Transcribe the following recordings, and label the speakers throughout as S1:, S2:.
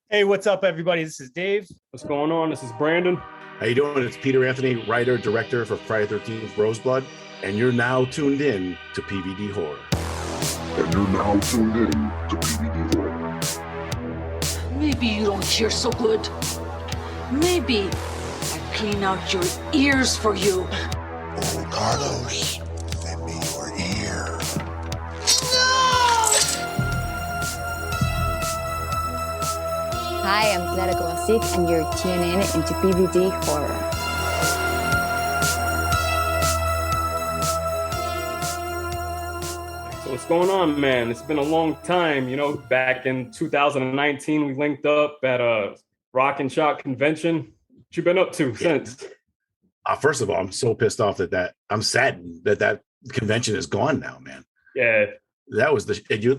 S1: Hey, what's up, everybody? This is Dave.
S2: What's going on? This is Brandon.
S3: How you doing? It's Peter Anthony, writer, director for Friday 13th Roseblood, and you're now tuned in to PVD Horror.
S4: Maybe you don't hear so good. Maybe I clean out your ears for you.
S5: Oh, Carlos, lend me your ear.
S6: Hi, I'm Clara Kovacic, and you're tuning in into PVD Horror.
S2: So what's going on, man? It's been a long time. Back in 2019, we linked up at a Rock and Shock convention. What you been up to since?
S3: First of all, I'm so pissed off that I'm saddened that convention is gone now, man.
S2: Yeah.
S3: That was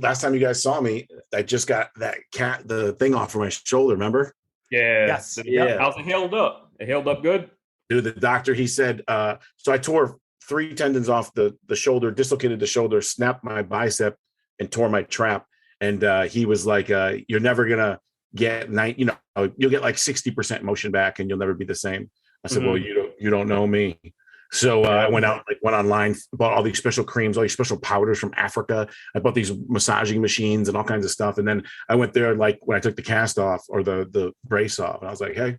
S3: last time you guys saw me. I just got the thing off from my shoulder. Remember?
S2: Yeah.
S1: Yes.
S2: Yeah. How's it held up? It held up good.
S3: Dude, the doctor, he said. So I tore 3 tendons off the shoulder, dislocated the shoulder, snapped my bicep, and tore my trap. And he was like, "You're never gonna get you'll get like 60% motion back, and you'll never be the same." I said, "Well, you don't know me." So I went online, bought all these special creams, all these special powders from Africa. I bought these massaging machines and all kinds of stuff. And then I went there, like when I took the cast off or the brace off, and I was like, "Hey,"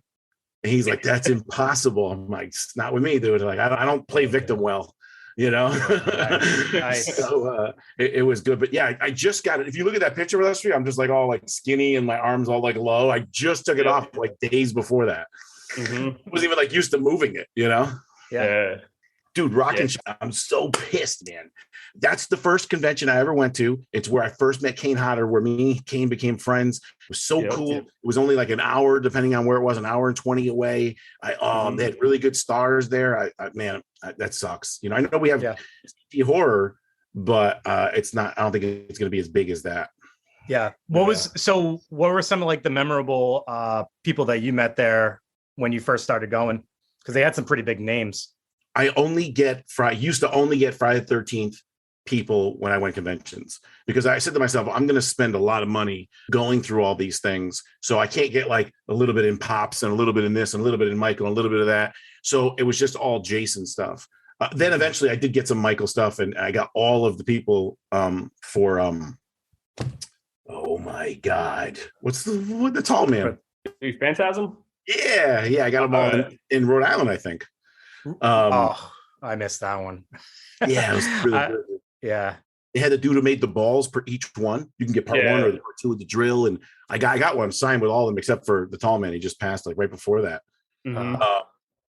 S3: and he's like, "That's impossible." I'm like, "It's not with me, dude. Like, I don't play victim well,
S1: Nice.
S3: So it was good. But yeah, I just got it. If you look at that picture with us, I'm just like all like skinny and my arms all like low. I just took it off like days before that. I wasn't even like used to moving it,
S1: Yeah.
S3: Dude, Rock and Shock, I'm so pissed, man. That's the first convention I ever went to. It's where I first met Kane Hodder, where me and Kane became friends. It was so cool. It was only like an hour, depending on where it was, an hour and 20 away. They had really good stars there. That sucks. I know we have horror, but it's not. I don't think it's going to be as big as that.
S1: Yeah. What were some of like the memorable people that you met there when you first started going? Because they had some pretty big names.
S3: I used to only get Friday the 13th people when I went conventions, because I said to myself, I'm going to spend a lot of money going through all these things. So I can't get like a little bit in Pops and a little bit in this and a little bit in Michael and a little bit of that. So it was just all Jason stuff. Then eventually I did get some Michael stuff, and I got all of the people for oh my God. What's the tall man?
S2: Phantasm?
S3: Yeah. I got them all in Rhode Island, I think.
S1: I missed that one.
S3: Yeah, it was really good.
S1: Yeah.
S3: They had the dude who made the balls per each one. You can get part 1 or part 2 with the drill. And I got one signed with all of them except for the tall man. He just passed like right before that.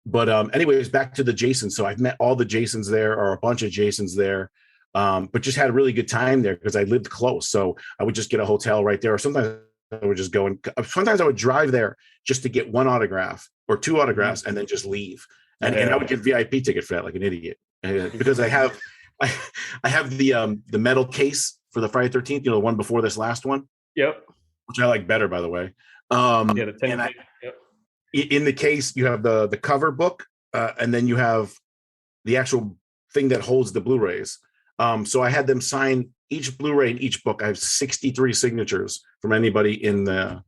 S3: But anyways, back to the Jasons. So I've met all the Jasons there, or a bunch of Jasons there. But just had a really good time there because I lived close. So I would just get a hotel right there. Or sometimes I would just go, and sometimes I would drive there just to get 1 autograph or 2 autographs and then just leave. And I would get VIP ticket for that, like an idiot, because I have the metal case for the Friday 13th, the one before this last one.
S2: Yep.
S3: Which I like better, by the way.
S2: The 10.
S3: In the case, you have the cover book, and then you have the actual thing that holds the Blu-rays. So I had them sign each Blu-ray and each book. I have 63 signatures from anybody in the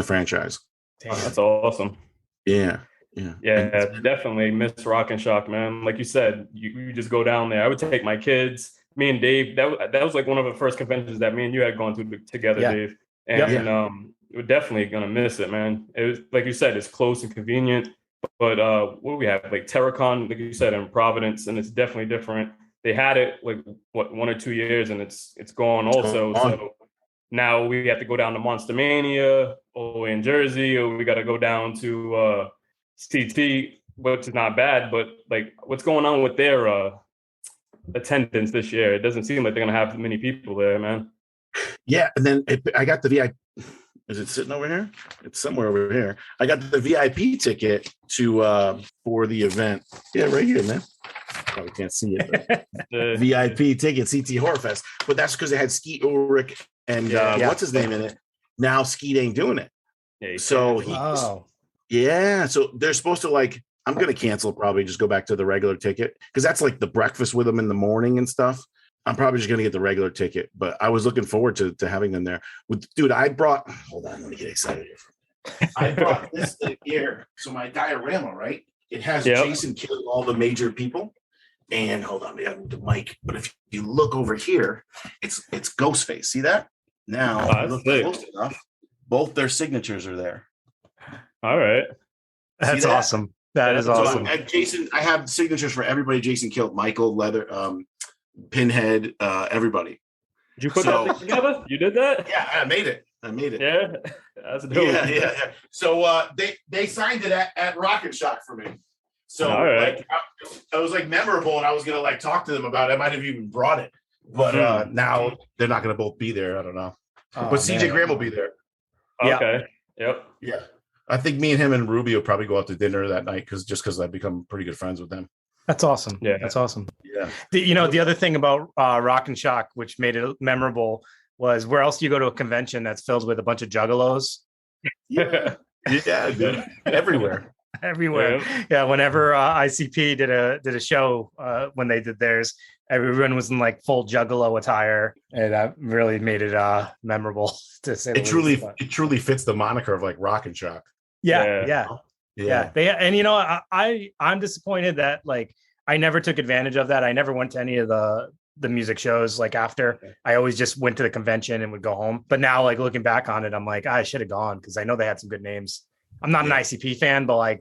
S3: franchise.
S2: Oh, that's awesome.
S3: Yeah.
S2: Definitely miss Rock and Shock, man. Like you said, you just go down there. I would take my kids, me and Dave. That was like one of the first conventions that me and you had gone to together, Dave. And we're definitely gonna miss it, man. It was like you said, it's close and convenient. But what do we have? Like Terracon, like you said, in Providence, and it's definitely different. They had it like 1 or 2 years, and it's gone also. So now we have to go down to Monster Mania, or in Jersey, or we got to go down to CT, which is not bad, but like what's going on with their attendance this year? It doesn't seem like they're gonna have many people there, man.
S3: Yeah, and then I got the VIP. Is it sitting over here? It's somewhere over here. I got the VIP ticket for the event. Yeah, right here, man. Probably can't see it. VIP ticket, CT Horror Fest. But that's because they had Skeet Ulrich and what's his name in it. Now Skeet ain't doing it. Yeah, so so they're supposed to I'm going to cancel, probably just go back to the regular ticket, because that's like the breakfast with them in the morning and stuff. I'm probably just gonna get the regular ticket, but I was looking forward to having them there. Dude, hold on, let me get excited here. I brought this thing here. So my diorama, right? It has Jason killing all the major people. And hold on, we have the mic. But if you look over here, it's Ghostface. See that? Now look close enough. Both their signatures are there.
S2: All right.
S1: That's awesome. That is awesome.
S3: Jason, I have signatures for everybody Jason killed. Michael, Leather, Pinhead, everybody.
S2: Did you put that together? You did that?
S3: Yeah, I made it.
S2: Yeah, that's dope.
S3: Yeah. So they signed it at Rocket Shock for me. So like I was like memorable, and I was gonna talk to them about it. I might have even brought it, but now they're not gonna both be there. I don't know. But CJ Graham will be there.
S2: Okay. Yep.
S3: Yeah. I think me and him and Ruby will probably go out to dinner that night because I've become pretty good friends with them.
S1: That's awesome. Yeah, that's awesome.
S3: Yeah.
S1: The other thing about Rock and Shock, which made it memorable, was where else do you go to a convention that's filled with a bunch of juggalos?
S3: Yeah, dude. Everywhere.
S1: Yeah. Whenever ICP did a show when they did theirs, everyone was in full juggalo attire, and that really made it memorable to say.
S3: It truly fits the moniker of Rock and Shock.
S1: Yeah. I'm disappointed that I never took advantage of that. I never went to any of the music shows after. I always just went to the convention and would go home. But now looking back on it, I'm I should have gone because I know they had some good names. I'm not an ICP fan, but I'm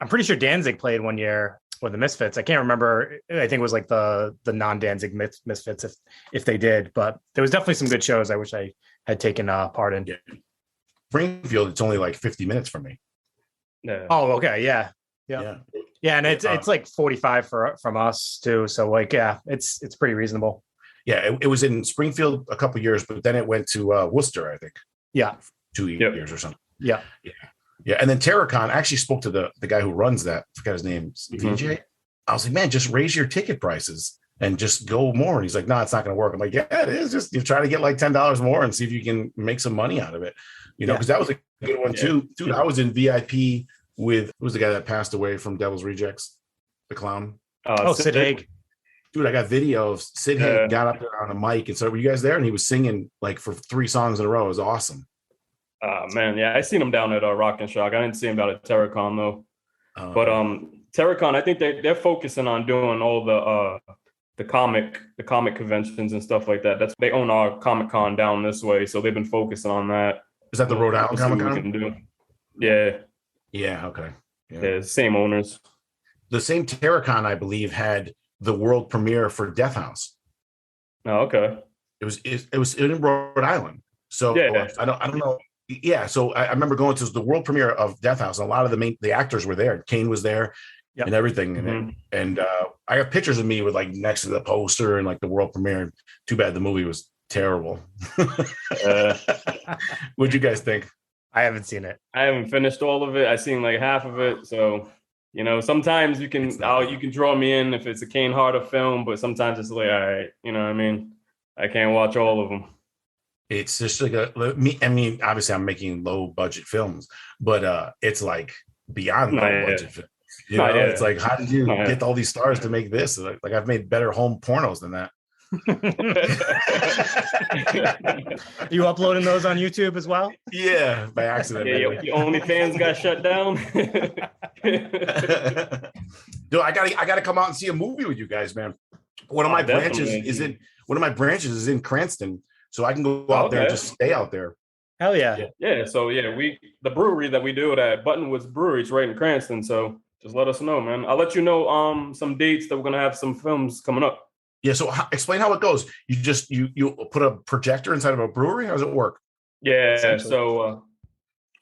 S1: pretty sure Danzig played one year with the Misfits. I can't remember. I think it was the non-Danzig Misfits if they did, but there was definitely some good shows I wish I had taken part in.
S3: Yeah. Springfield, it's only 50 minutes from me.
S2: Yeah.
S1: Oh, okay. Yeah. And it's 45 from us too. So it's pretty reasonable.
S3: Yeah. It was in Springfield a couple years, but then it went to Worcester, I think.
S1: Yeah.
S3: 2 years or something.
S1: Yeah.
S3: And then TerraCon, I actually spoke to the guy who runs that. I forgot his name. VJ. I was like, man, just raise your ticket prices and just go more. And he's like, no, it's not going to work. I'm like, yeah, it is. Just you try to get $10 more and see if you can make some money out of it. Because that was a good one too. Dude, I was in VIP with who's the guy that passed away from Devil's Rejects, the clown.
S1: Sid Haig.
S3: Dude, I got video of Sid Haig got up there on a mic and so were you guys there? And he was singing for 3 songs in a row. It was awesome.
S2: Man, yeah, I seen him down at Rock and Shock. I didn't see him down at TerraCon though. But TerraCon, I think they're focusing on doing all the comic conventions and stuff like that. They own our Comic Con down this way, so they've been focusing on that.
S3: Is that the Rhode Island Comic Con?
S2: Yeah.
S3: Yeah. Okay.
S2: Yeah, same owners.
S3: The same TerraCon, I believe, had the world premiere for Death House.
S2: Oh, okay.
S3: It was in Rhode Island. So I don't know. Yeah, so I remember going to the world premiere of Death House, and a lot of the actors were there. Kane was there, and everything, and I got pictures of me with next to the poster and the world premiere. Too bad the movie was terrible. What'd you guys think?
S1: I haven't seen it.
S2: I haven't finished all of it. I seen half of it. So sometimes you can draw me in if it's a Kane Harder film, but sometimes it's all right. You know what I mean? I can't watch all of them.
S3: It's just obviously I'm making low budget films, but it's beyond low budget films. It's how did you get all these stars to make this? I've made better home pornos than that.
S1: Are you uploading those on YouTube as well?
S3: Yeah, by accident.
S2: Yeah, your OnlyFans got shut down.
S3: Dude, I gotta come out and see a movie with you guys, man. One of my branches is in Cranston. So I can go out there and just stay out there.
S1: Hell yeah.
S2: Yeah. So the brewery that we do it at Buttonwoods Brewery, it's right in Cranston. So just let us know, man. I'll let you know some dates that we're gonna have some films coming up.
S3: Yeah. So explain how it goes. You just you put a projector inside of a brewery. How does it work?
S2: Yeah. So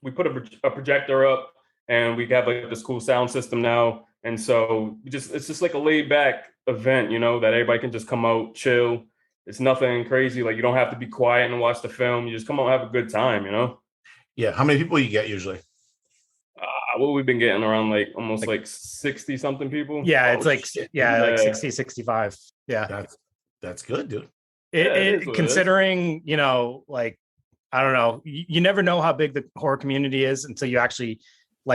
S2: we put a projector up, and we have this cool sound system now. And so it's just a laid back event, that everybody can just come out, chill. It's nothing crazy. You don't have to be quiet and watch the film. You just come out and have a good time,
S3: Yeah. How many people you get usually?
S2: What we've been getting around almost 60 something people.
S1: Yeah. It's 60, 65. Yeah.
S3: That's good, dude.
S1: It considering, I don't know, you never know how big the horror community is until you actually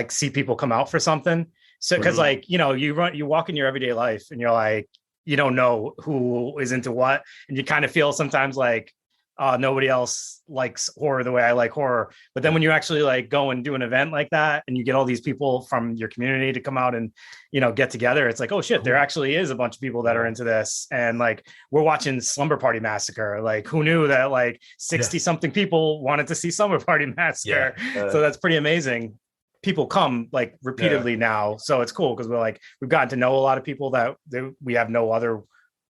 S1: see people come out for something. So, cause you walk in your everyday life and you're you don't know who is into what, and you kind of feel sometimes like, nobody else likes horror the way I like horror. But then when you actually like go and do an event like that, and you get all these people from your community to come out and, you know, get together, it's like, oh shit, there actually is a bunch of people that are into this. And like, we're watching Slumber Party Massacre. Like, who knew that like 60 something people wanted to see Slumber Party Massacre? So that's pretty amazing. People come like repeatedly now. So it's cool because we've gotten to know a lot of people that we have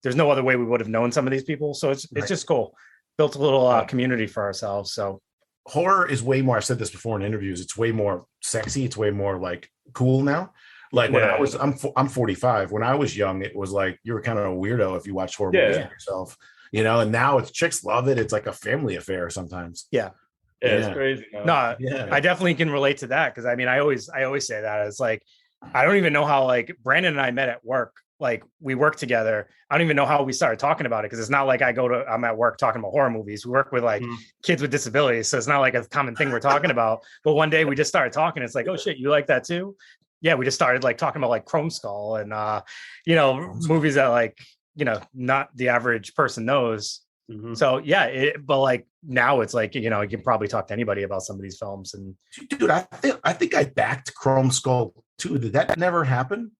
S1: there's no other way we would have known some of these people. So it's just cool. Built a little community for ourselves. So
S3: horror is way more, I've said this before in interviews, it's way more sexy. It's way more like cool now. Like when I'm 45. When I was young, it was like you were kind of a weirdo if you watched horror movies yourself, you know, and now it's chicks love it. It's like a family affair sometimes.
S2: Yeah, it's crazy.
S1: No, I definitely can relate to that. Cause I mean, I always say that it's like, I don't even know how like Brandon and I met at work. Like we work together. I don't even know how we started talking about it because it's not like I'm at work talking about horror movies. We work with like kids with disabilities. So it's not like a common thing we're talking about. But one day we just started talking. It's like, oh shit, you like that too? Yeah, we just started like talking about like Chrome Skull and you know, movies that like, you know, not the average person knows. So yeah, but like now it's like, you know, you can probably talk to anybody about some of these films. And
S3: dude, I think I backed Chrome Skull too. Did that never happen?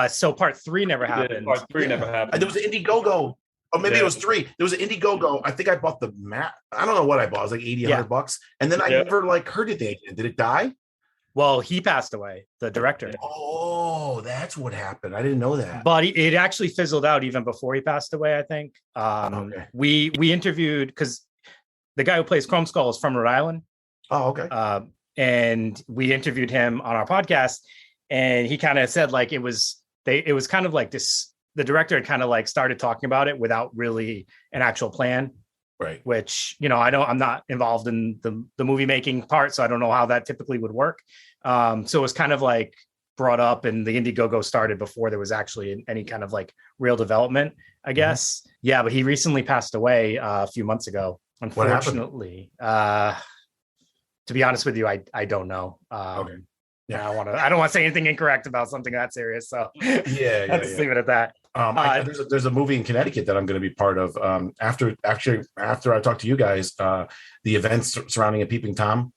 S1: So part 3 never happened.
S2: Part 3 never happened.
S3: There was an Indiegogo. Or maybe it was 3. There was an Indiegogo. I think I bought the map. I don't know what I bought. It was like 80, $100. And then I never like heard anything. Did it die?
S1: Well, he passed away, the director.
S3: Oh, that's what happened. I didn't know that.
S1: But it actually fizzled out even before he passed away, I think. We interviewed, because the guy who plays Chrome Skull is from Rhode Island.
S3: Oh, okay.
S1: And we interviewed him on our podcast. And he kind of said like it was kind of like this, the director had kind of like started talking about it without really an actual plan.
S3: Right.
S1: Which, you know, I'm not involved in the movie making part, so I don't know how that typically would work. So it was kind of like brought up, and the Indiegogo started before there was actually any kind of like real development, I guess. Yeah, but he recently passed away a few months ago, unfortunately. To be honest with you, I don't know. Okay. Yeah, I don't want to say anything incorrect about something that serious. So let's leave it at that.
S3: There's a movie in Connecticut that I'm going to be part of. After I talk to you guys, the events surrounding A Peeping Tom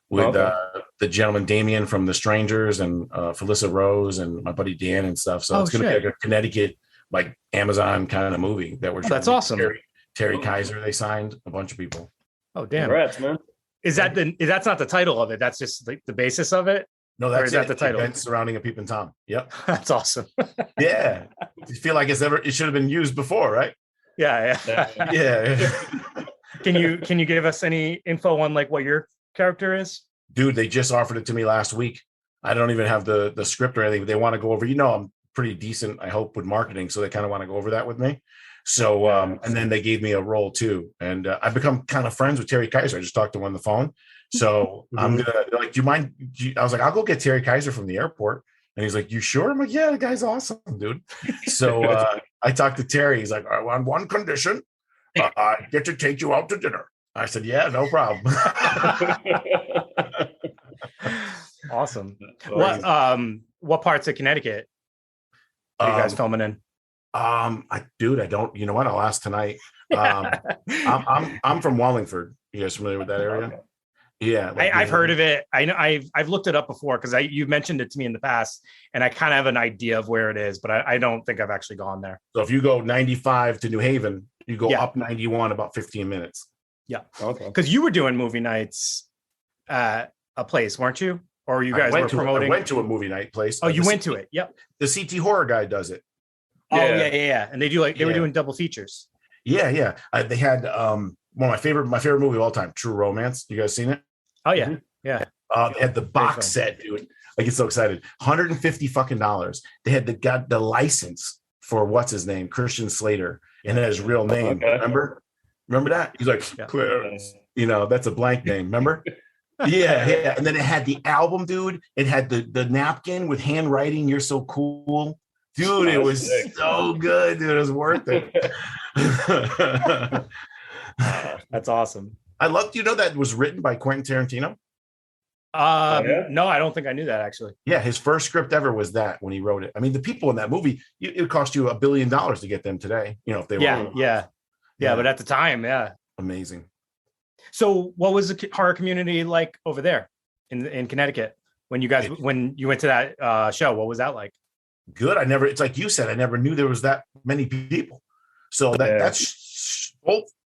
S3: with the gentleman Damien from The Strangers and Felissa Rose and my buddy Dan and stuff. So it's going to be like a Connecticut, like Amazon kind of movie that we're.
S1: That's awesome.
S3: Terry Kiser, they signed a bunch of people.
S1: Oh damn!
S2: Congrats, man.
S1: Is that that's not the title of it? That's just the basis of it.
S3: No, that's
S1: that the title.
S3: Events surrounding A Peeping Tom. Yep,
S1: that's awesome.
S3: Yeah, you feel like it should have been used before, right?
S1: Yeah. Can you give us any info on like what your character is?
S3: Dude, they just offered it to me last week. I don't even have the script or anything. But they want to go over. You know, I'm pretty decent, I hope, with marketing, so they kind of want to go over that with me. So, and then they gave me a role too, and I've become kind of friends with Terry Kiser. I just talked to him on the phone. So I'm gonna like, do you mind? I was like, I'll go get Terry Kiser from the airport. And he's like, you sure? I'm like, yeah, the guy's awesome, dude. So I talked to Terry. He's like, on one condition, I get to take you out to dinner. I said, yeah, no problem.
S1: Awesome. What parts of Connecticut are you guys filming in?
S3: I don't. You know what? I'll ask tonight. I'm from Wallingford. You guys familiar with that area? Okay. Yeah,
S1: I've heard of it. I know I've looked it up before because you mentioned it to me in the past, and I kind of have an idea of where it is, but I don't think I've actually gone there.
S3: So if you go 95 to New Haven, you go up 91 about 15 minutes.
S1: Yeah. Okay. Because you were doing movie nights at a place, weren't you? Or you guys were promoting?
S3: I went to a movie night place.
S1: Oh, you went to it? Yep.
S3: The CT Horror guy does it.
S1: Oh yeah. And they do they were doing double features.
S3: Yeah. They had one of my favorite movie of all time, True Romance. You guys seen it?
S1: Oh yeah, yeah.
S3: They had the box set, dude. I get so excited. $150 fucking. They had the license for what's his name, Christian Slater, and that his real name. Okay. Remember that? He's like, Clarence. You know, that's a blank name. Remember? Yeah. And then it had the album, dude. It had the napkin with handwriting. You're so cool, dude. It was so good, dude. It was worth it.
S1: That's awesome.
S3: I love. Do you know that was written by Quentin Tarantino?
S1: No, I don't think I knew that actually.
S3: Yeah, his first script ever was that when he wrote it. I mean, the people in that movie, it would cost you $1 billion to get them today. You know, if they were.
S1: Yeah. But at the time,
S3: amazing.
S1: So, what was the horror community like over there in Connecticut when you went to that show? What was that like?
S3: Good. It's like you said, I never knew there was that many people. So that's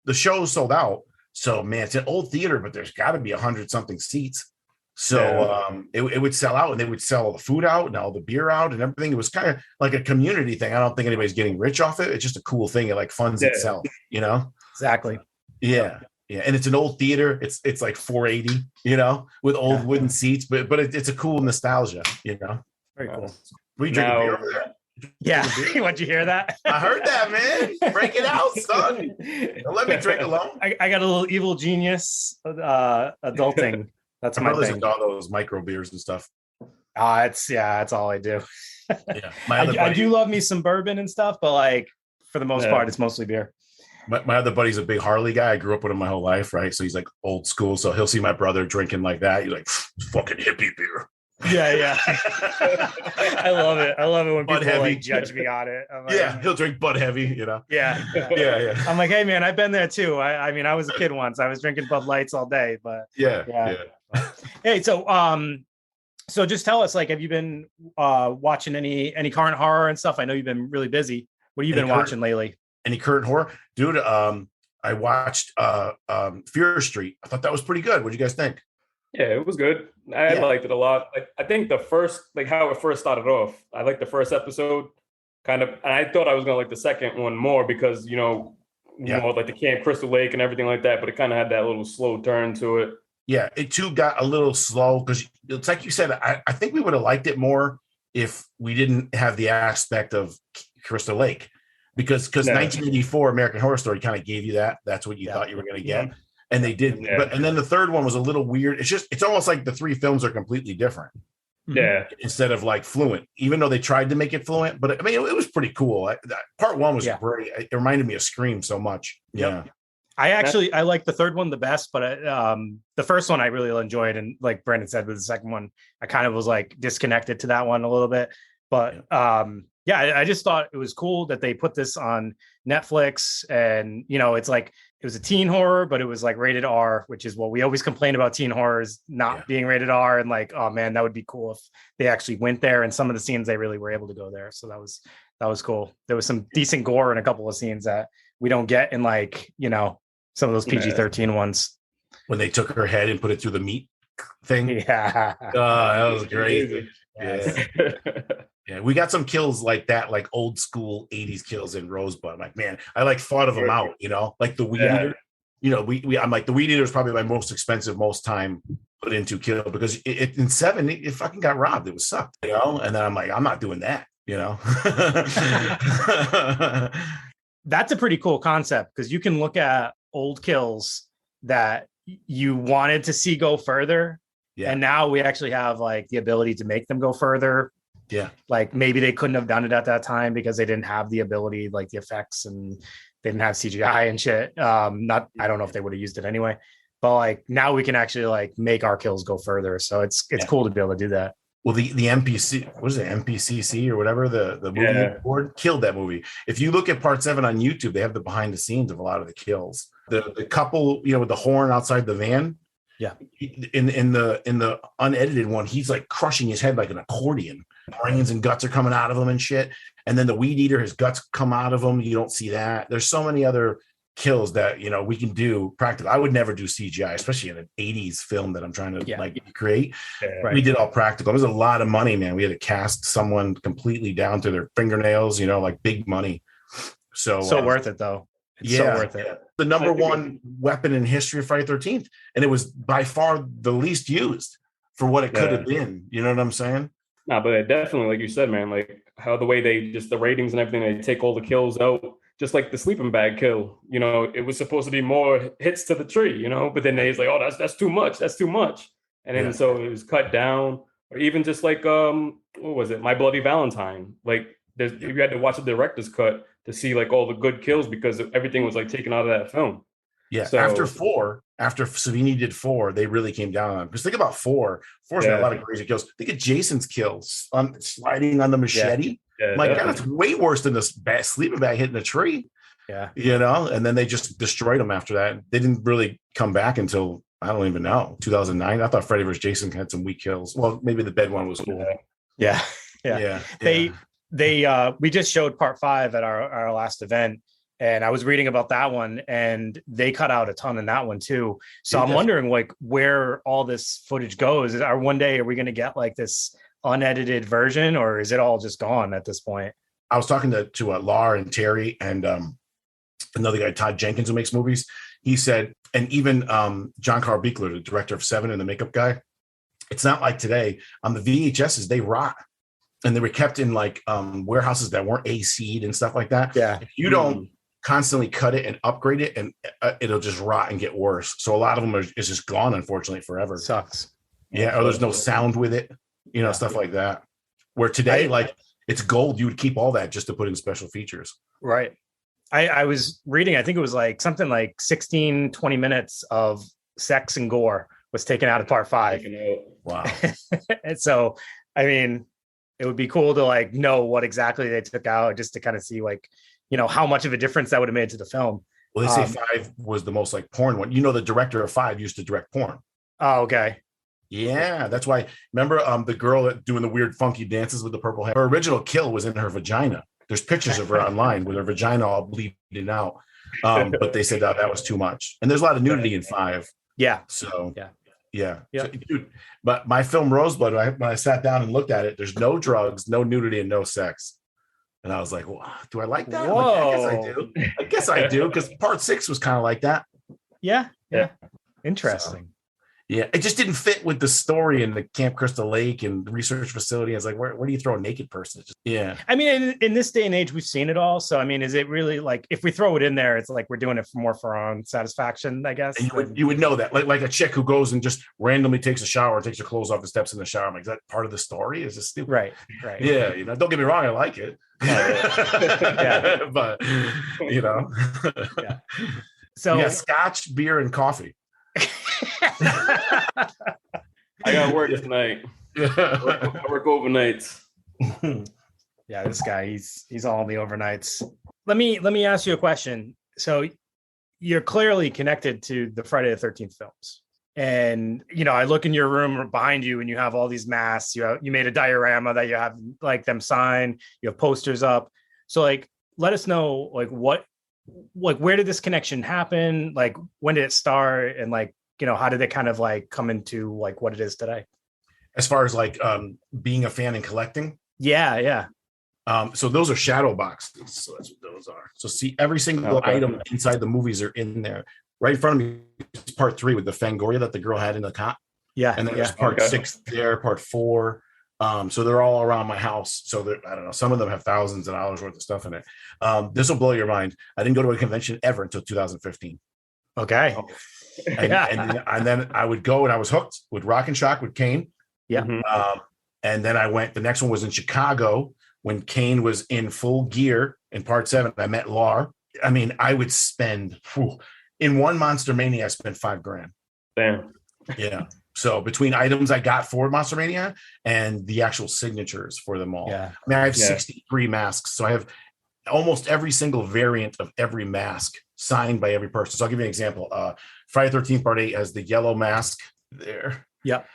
S3: the show sold out. So man, it's an old theater, but there's got to be 100 something seats. So it would sell out, and they would sell all the food out and all the beer out and everything. It was kind of like a community thing. I don't think anybody's getting rich off it. It's just a cool thing. It like funds itself, you know?
S1: Exactly.
S3: Yeah. Yeah. And it's an old theater. It's like 480, you know, with old wooden seats, but it's a cool nostalgia, you know?
S1: Very cool.
S3: Were you drinking beer over there?
S1: Yeah. What'd you hear that?
S3: I heard that, man. Break it out, son. Don't let me drink alone.
S1: I got a little evil genius adulting. That's my thing.
S3: All those micro beers and stuff.
S1: That's all I do.
S3: Yeah,
S1: I do love me some bourbon and stuff, but like for the most part, it's mostly beer.
S3: My other buddy's a big Harley guy. I grew up with him my whole life, right? So he's like old school. So he'll see my brother drinking like that. He's like, fucking hippie beer.
S1: Yeah. I love it. I love it when people like judge me on it.
S3: Like, he'll drink Bud Heavy, you know?
S1: Yeah. I'm like, hey man, I've been there too. I mean, I was a kid once. I was drinking Bud Lights all day, but yeah. Hey, so just tell us, like, have you been watching any current horror and stuff? I know you've been really busy. What have you been watching lately? Any current horror?
S3: Dude, I watched Fear Street. I thought that was pretty good. What do you guys think?
S2: Yeah, it was good. I liked it a lot. Like, I think the first, like how it first started off, I liked the first episode kind of, and I thought I was going to like the second one more because, you know, more like the Camp Crystal Lake and everything like that, but it kind of had that little slow turn to it.
S3: Yeah, it too got a little slow because it's like you said, I think we would have liked it more if we didn't have the aspect of Crystal Lake because 1984 American Horror Story kind of gave you that. That's what you thought you were going to get. And they didn't. Yeah. And then the third one was a little weird. It's almost like the three films are completely different.
S2: Yeah.
S3: Instead of like fluent, even though they tried to make it fluent. But I mean, it was pretty cool. Part one was great. It reminded me of Scream so much. Yeah.
S1: I like the third one the best, but the first one I really enjoyed. And like Brandon said with the second one, I kind of was like disconnected to that one a little bit. But I just thought it was cool that they put this on Netflix. And, you know, it's like, it was a teen horror, but it was like rated R, which is what we always complain about teen horrors not being rated R. And like, oh man, that would be cool if they actually went there. And some of the scenes they really were able to go there. So that was cool. There was some decent gore in a couple of scenes that we don't get in like, you know, some of those PG-13 ones.
S3: When they took her head and put it through the meat thing.
S1: Yeah.
S3: That was great. Yeah, we got some kills like that, like old school 80s kills in Rosebud. I'm like, man, I like thought of them out, you know, like the Weed Eater. You know, I'm like, the Weed Eater is probably my most expensive, most time put into kill because in 7, it fucking got robbed. It was sucked, you know? And then I'm like, I'm not doing that, you know?
S1: That's a pretty cool concept because you can look at old kills that you wanted to see go further. Yeah. And now we actually have like the ability to make them go further.
S3: Yeah.
S1: Like maybe they couldn't have done it at that time because they didn't have the ability, like the effects, and they didn't have CGI and shit. I don't know if they would have used it anyway, but like now we can actually like make our kills go further. So it's cool to be able to do that.
S3: Well, the MPC, what is it, MPCC or whatever, the movie board killed that movie. If you look at part 7 on YouTube, they have the behind the scenes of a lot of the kills. The couple, you know, with the horn outside the van.
S1: Yeah.
S3: In the unedited one, he's like crushing his head like an accordion. Brains and guts are coming out of him and shit. And then the Weed Eater, his guts come out of him. You don't see that. There's so many other kills that, you know, we can do practical. I would never do CGI, especially in an 80s film that I'm trying to like create. We did all practical. It was a lot of money, man. We had to cast someone completely down to their fingernails, you know, like big money. So
S1: worth it though. It's so worth it.
S3: The number one weapon in history of Friday 13th. And it was by far the least used for what it could have been. You know what I'm saying?
S2: Nah, but definitely, like you said, man, like how the way they just the ratings and everything, they take all the kills out, just like the sleeping bag kill. You know, it was supposed to be more hits to the tree, you know, but then they was like, oh, that's too much. That's too much. And then so it was cut down, or even just like what was it? My Bloody Valentine. Like you had to watch the director's cut to see like all the good kills because everything was like taken out of that film.
S3: Yeah.
S2: So,
S3: after Savini did 4, they really came down on him. Because think about 4. 4's got a lot of crazy kills. Think of Jason's kills on sliding on the machete.
S2: Yeah,
S3: My God, that's way worse than this sleeping bag hitting a tree.
S1: Yeah.
S3: You know, and then they just destroyed him after that. They didn't really come back until, I don't even know, 2009. I thought Freddy vs. Jason had some weak kills. Well, maybe the bed one was cool.
S1: Yeah. We just showed part 5 at our last event, and I was reading about that one, and they cut out a ton in that one too. So I'm wondering like where all this footage goes. One day are we going to get like this unedited version, or is it all just gone at this point?
S3: I was talking to Lar and Terry and another guy, Todd Jenkins, who makes movies. He said, and even John Carl Beekler, the director of Seven and the makeup guy, it's not like today. On the VHSs, they rot. And they were kept in like warehouses that weren't AC'd and stuff like that.
S1: Yeah.
S3: If you don't constantly cut it and upgrade it, and it'll just rot and get worse. So a lot of them is just gone, unfortunately, forever.
S1: Sucks.
S3: Yeah, or there's no sound with it, stuff like that. Where today, like it's gold, you would keep all that just to put in special features.
S1: Right. I was reading, I think it was like something like 16, 20 minutes of sex and gore was taken out of part 5.
S3: Wow.
S1: And so, I mean, it would be cool to like know what exactly they took out, just to kind of see like, how much of a difference that would have made to the film.
S3: Well, they say 5 was the most like porn one. The director of 5 used to direct porn.
S1: Oh, okay.
S3: Yeah, that's why. Remember the girl doing the weird funky dances with the purple hair? Her original kill was in her vagina. There's pictures of her online with her vagina all bleeding out. But they said that was too much. And there's a lot of nudity in 5.
S1: Yeah.
S3: So
S1: yeah.
S3: So, dude, but my film Rosebud, when I sat down and looked at it, there's no drugs, no nudity, and no sex. And I was like, well, do I like that? Like, I guess I do. I guess I do, because part 6 was kind of like that.
S1: Yeah. Interesting.
S3: Yeah, it just didn't fit with the story in the Camp Crystal Lake and the research facility. I was like, where do you throw a naked person?
S1: I mean, in this day and age, we've seen it all. So, I mean, is it really like, if we throw it in there, it's like we're doing it for our own satisfaction, I guess.
S3: And you would know that, like a chick who goes and just randomly takes a shower, takes her clothes off and steps in the shower. I'm like, is that part of the story? Is it stupid?
S1: Right.
S3: Yeah, don't get me wrong, I like it.
S1: Yeah.
S3: But,
S1: Yeah. So,
S3: yeah, scotch, beer, and coffee.
S2: I got work tonight. I work overnights.
S1: Yeah, this guy, he's all in the overnights. Let me ask you a question. So you're clearly connected to the Friday the 13th films. And I look in your room behind you and you have all these masks. You made a diorama that you have like them sign, you have posters up. So like let us know where did this connection happen? Like when did it start? And like, how did it kind of like come into like what it is today?
S3: As far as like being a fan and collecting?
S1: Yeah.
S3: So those are shadow boxes. So that's what those are. So see, every single item inside the movies are in there. Right in front of me is part 3 with the Fangoria that the girl had in the cot. Yeah. And then there's part 6 there, part 4. So they're all around my house. So I don't know. Some of them have thousands of dollars worth of stuff in it. This will blow your mind. I didn't go to a convention ever until 2015.
S1: Okay.
S3: And then I would go and I was hooked with Rock and Shock with Kane.
S1: Yeah.
S3: And then the next one was in Chicago when Kane was in full gear in part 7. I met Lar. I mean, I would spend in one Monster Mania, I spent $5,000.
S2: Damn.
S3: Yeah. So between items I got for Monster Mania and the actual signatures for them all.
S1: Yeah.
S3: I mean, I have 63 masks. So I have almost every single variant of every mask signed by every person. So I'll give you an example. Friday the 13th part 8 has the yellow mask there.
S1: Yep.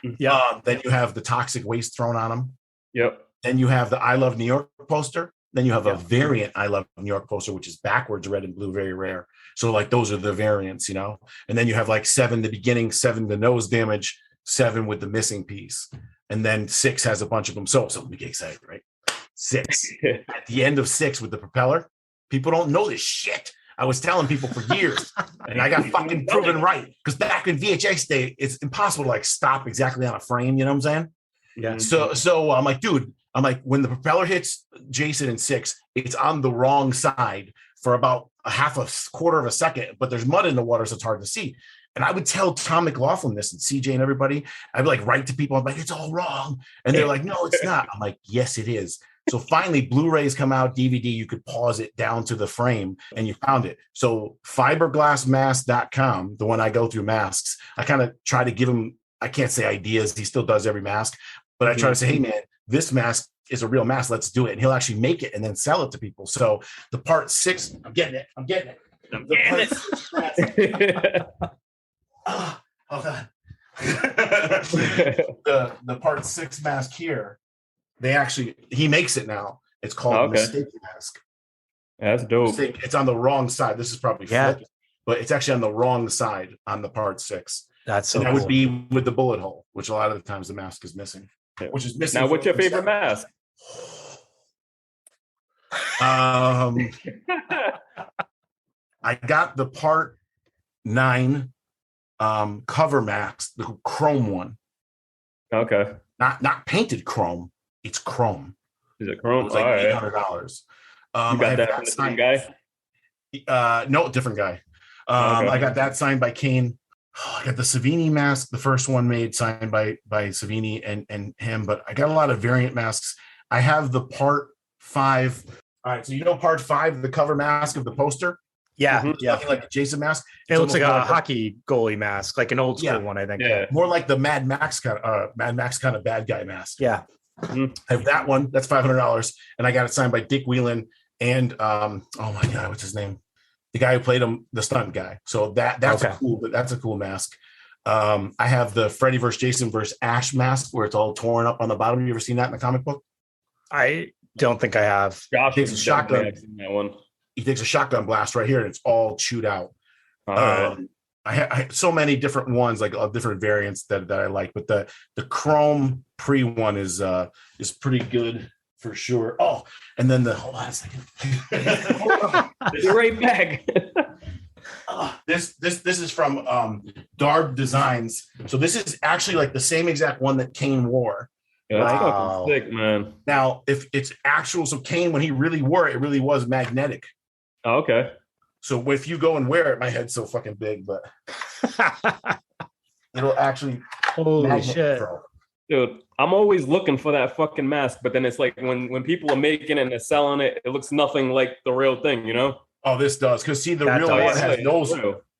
S3: Then you have the toxic waste thrown on them.
S2: Yep.
S3: Then you have the I Love New York poster. Then you have a variant I Love New York poster, which is backwards red and blue, very rare. So like those are the variants, And then you have like 7 the beginning, 7 the nose damage, 7 with the missing piece. And then 6 has a bunch of them. So we get excited, right? 6. At the end of 6 with the propeller, people don't know this shit. I was telling people for years, and I got fucking proven right. Because back in VHS day, it's impossible to like stop exactly on a frame. You know what I'm saying?
S1: Yeah.
S3: So I'm like, dude, when the propeller hits Jason in 6, it's on the wrong side for about a quarter of a second, but there's mud in the water, so it's hard to see. And I would tell Tom McLaughlin this and CJ and everybody. I'd like write to people. I'm like, it's all wrong. And they're like, no, it's not. I'm like, yes, it is. So finally, Blu-rays come out, DVD, you could pause it down to the frame and you found it. So fiberglassmask.com, the one I go through masks, I kind of try to give him, I can't say ideas. He still does every mask, but I try to say, hey man, this mask is a real mask. Let's do it. And he'll actually make it and then sell it to people. So the part 6, I'm getting it. Hold on. the part 6 mask here, he makes it now. It's called Mistake Mask.
S2: That's dope.
S3: It's on the wrong side. This is probably flipped, but it's actually on the wrong side on the part 6.
S1: That's so
S3: and that
S1: cool.
S3: would be with the bullet hole, which a lot of the times the mask is missing. Which is missing.
S2: Now, what's your favorite mask?
S3: I got the part 9 cover mask, the chrome one.
S2: Okay.
S3: Not painted chrome. It's chrome.
S2: Is it chrome?
S3: It was like $800.
S2: You got that from the same guy?
S3: No, different guy. I got that signed by Kane. I got the Savini mask, the first one made, signed by Savini and him. But I got a lot of variant masks. I have the part 5. All right, so part 5, the cover mask of the poster.
S1: Yeah,
S3: looking like a Jason mask.
S1: It looks like a hockey goalie mask, like an old school one, I think.
S2: Yeah,
S3: more like the Mad Max kind of bad guy mask.
S1: Yeah,
S3: I have that one. That's $500, and I got it signed by Dick Whelan and oh my god, what's his name? The guy who played him, the stunt guy. So that's cool. That's a cool mask. I have the Freddie versus Jason versus Ash mask where it's all torn up on the bottom. You ever seen that in the comic book?
S1: I don't think I have.
S3: Josh takes a shotgun.
S2: That one.
S3: He takes a shotgun blast right here, and it's all chewed out. I have so many different ones, like different variants that I like, but the chrome pre one is pretty good for sure. Oh, and then hold on a second.
S2: It's right back.
S3: This is from Darb Designs. So this is actually like the same exact one that Kane wore.
S2: Yeah, that's fucking sick, man.
S3: Now, if it's actual, so Kane, when he really wore it, it really was magnetic.
S2: Oh, okay.
S3: So if you go and wear it, my head's so fucking big, but it'll actually.
S1: Holy shit.
S2: Dude, I'm always looking for that fucking mask, but then it's like when people are making it and they're selling it, it looks nothing like the real thing, you know?
S3: Oh, this does. Because see, the real one has nose.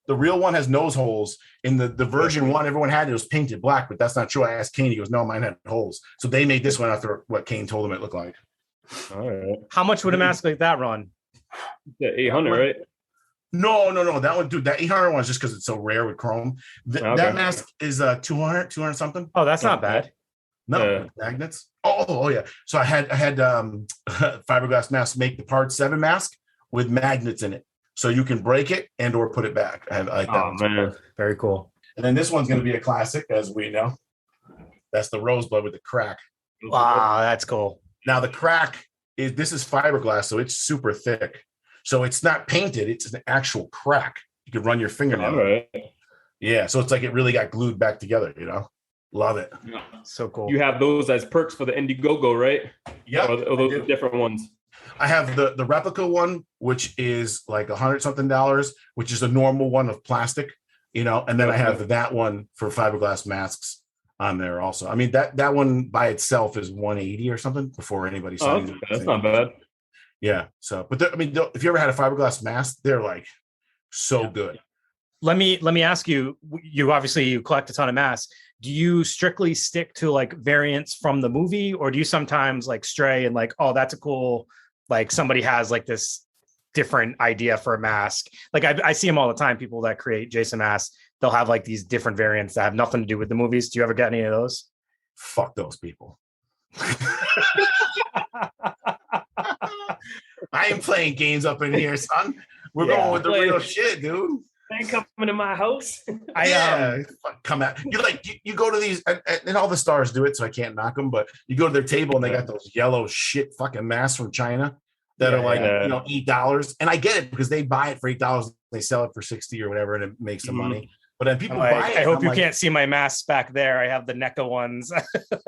S3: The real one has nose holes. In the version one, everyone had it was painted black, but that's not true. I asked Kane. He goes, "No, mine had holes." So they made this one after what Kane told him it looked like.
S2: All right.
S1: How much would a mask like that run?
S2: Yeah, 800, right?
S3: No. That one, dude. That 800 one is just because it's so rare with chrome. That mask is 200 something.
S1: Oh, that's not bad.
S3: No magnets. Oh yeah. So I had fiberglass mask make the part 7 mask with magnets in it, so you can break it and or put it back. I like that.
S2: Oh man,
S1: very cool.
S3: And then this one's going to be a classic, as we know. That's the rosebud with the crack.
S1: Wow, that's cool.
S3: Now the crack is fiberglass, so it's super thick. So it's not painted; it's an actual crack. You can run your fingernail.
S2: Right.
S3: Yeah, so it's like it really got glued back together. Love it.
S2: Yeah.
S1: So cool.
S2: You have those as perks for the Indiegogo, right?
S3: Yeah.
S2: Or those are different ones.
S3: I have the replica one, which is like $100 something, which is a normal one of plastic, and then I have that one for fiberglass masks on there also. I mean, that one by itself is $180 or something before anybody signs it.
S2: That's not bad.
S3: Yeah. So, but if you ever had a fiberglass mask, they're like so good.
S1: Let me ask you. You collect a ton of masks. Do you strictly stick to like variants from the movie, or do you sometimes like stray and like, oh, that's a cool, like somebody has like this different idea for a mask? Like I see them all the time. People that create Jason masks, they'll have like these different variants that have nothing to do with the movies. Do you ever get any of those?
S3: Fuck those people. I ain't playing games up in here, son. We're going with the real shit, dude.
S2: Ain't coming to my house.
S3: Come out. You go to these, and all the stars do it, so I can't knock them. But you go to their table, and they got those yellow shit fucking masks from China that are like $8, and I get it because they buy it for $8, they sell it for $60 or whatever, and it makes some money. But then people buy it.
S1: I hope you can't see my masks back there. I have the NECA ones.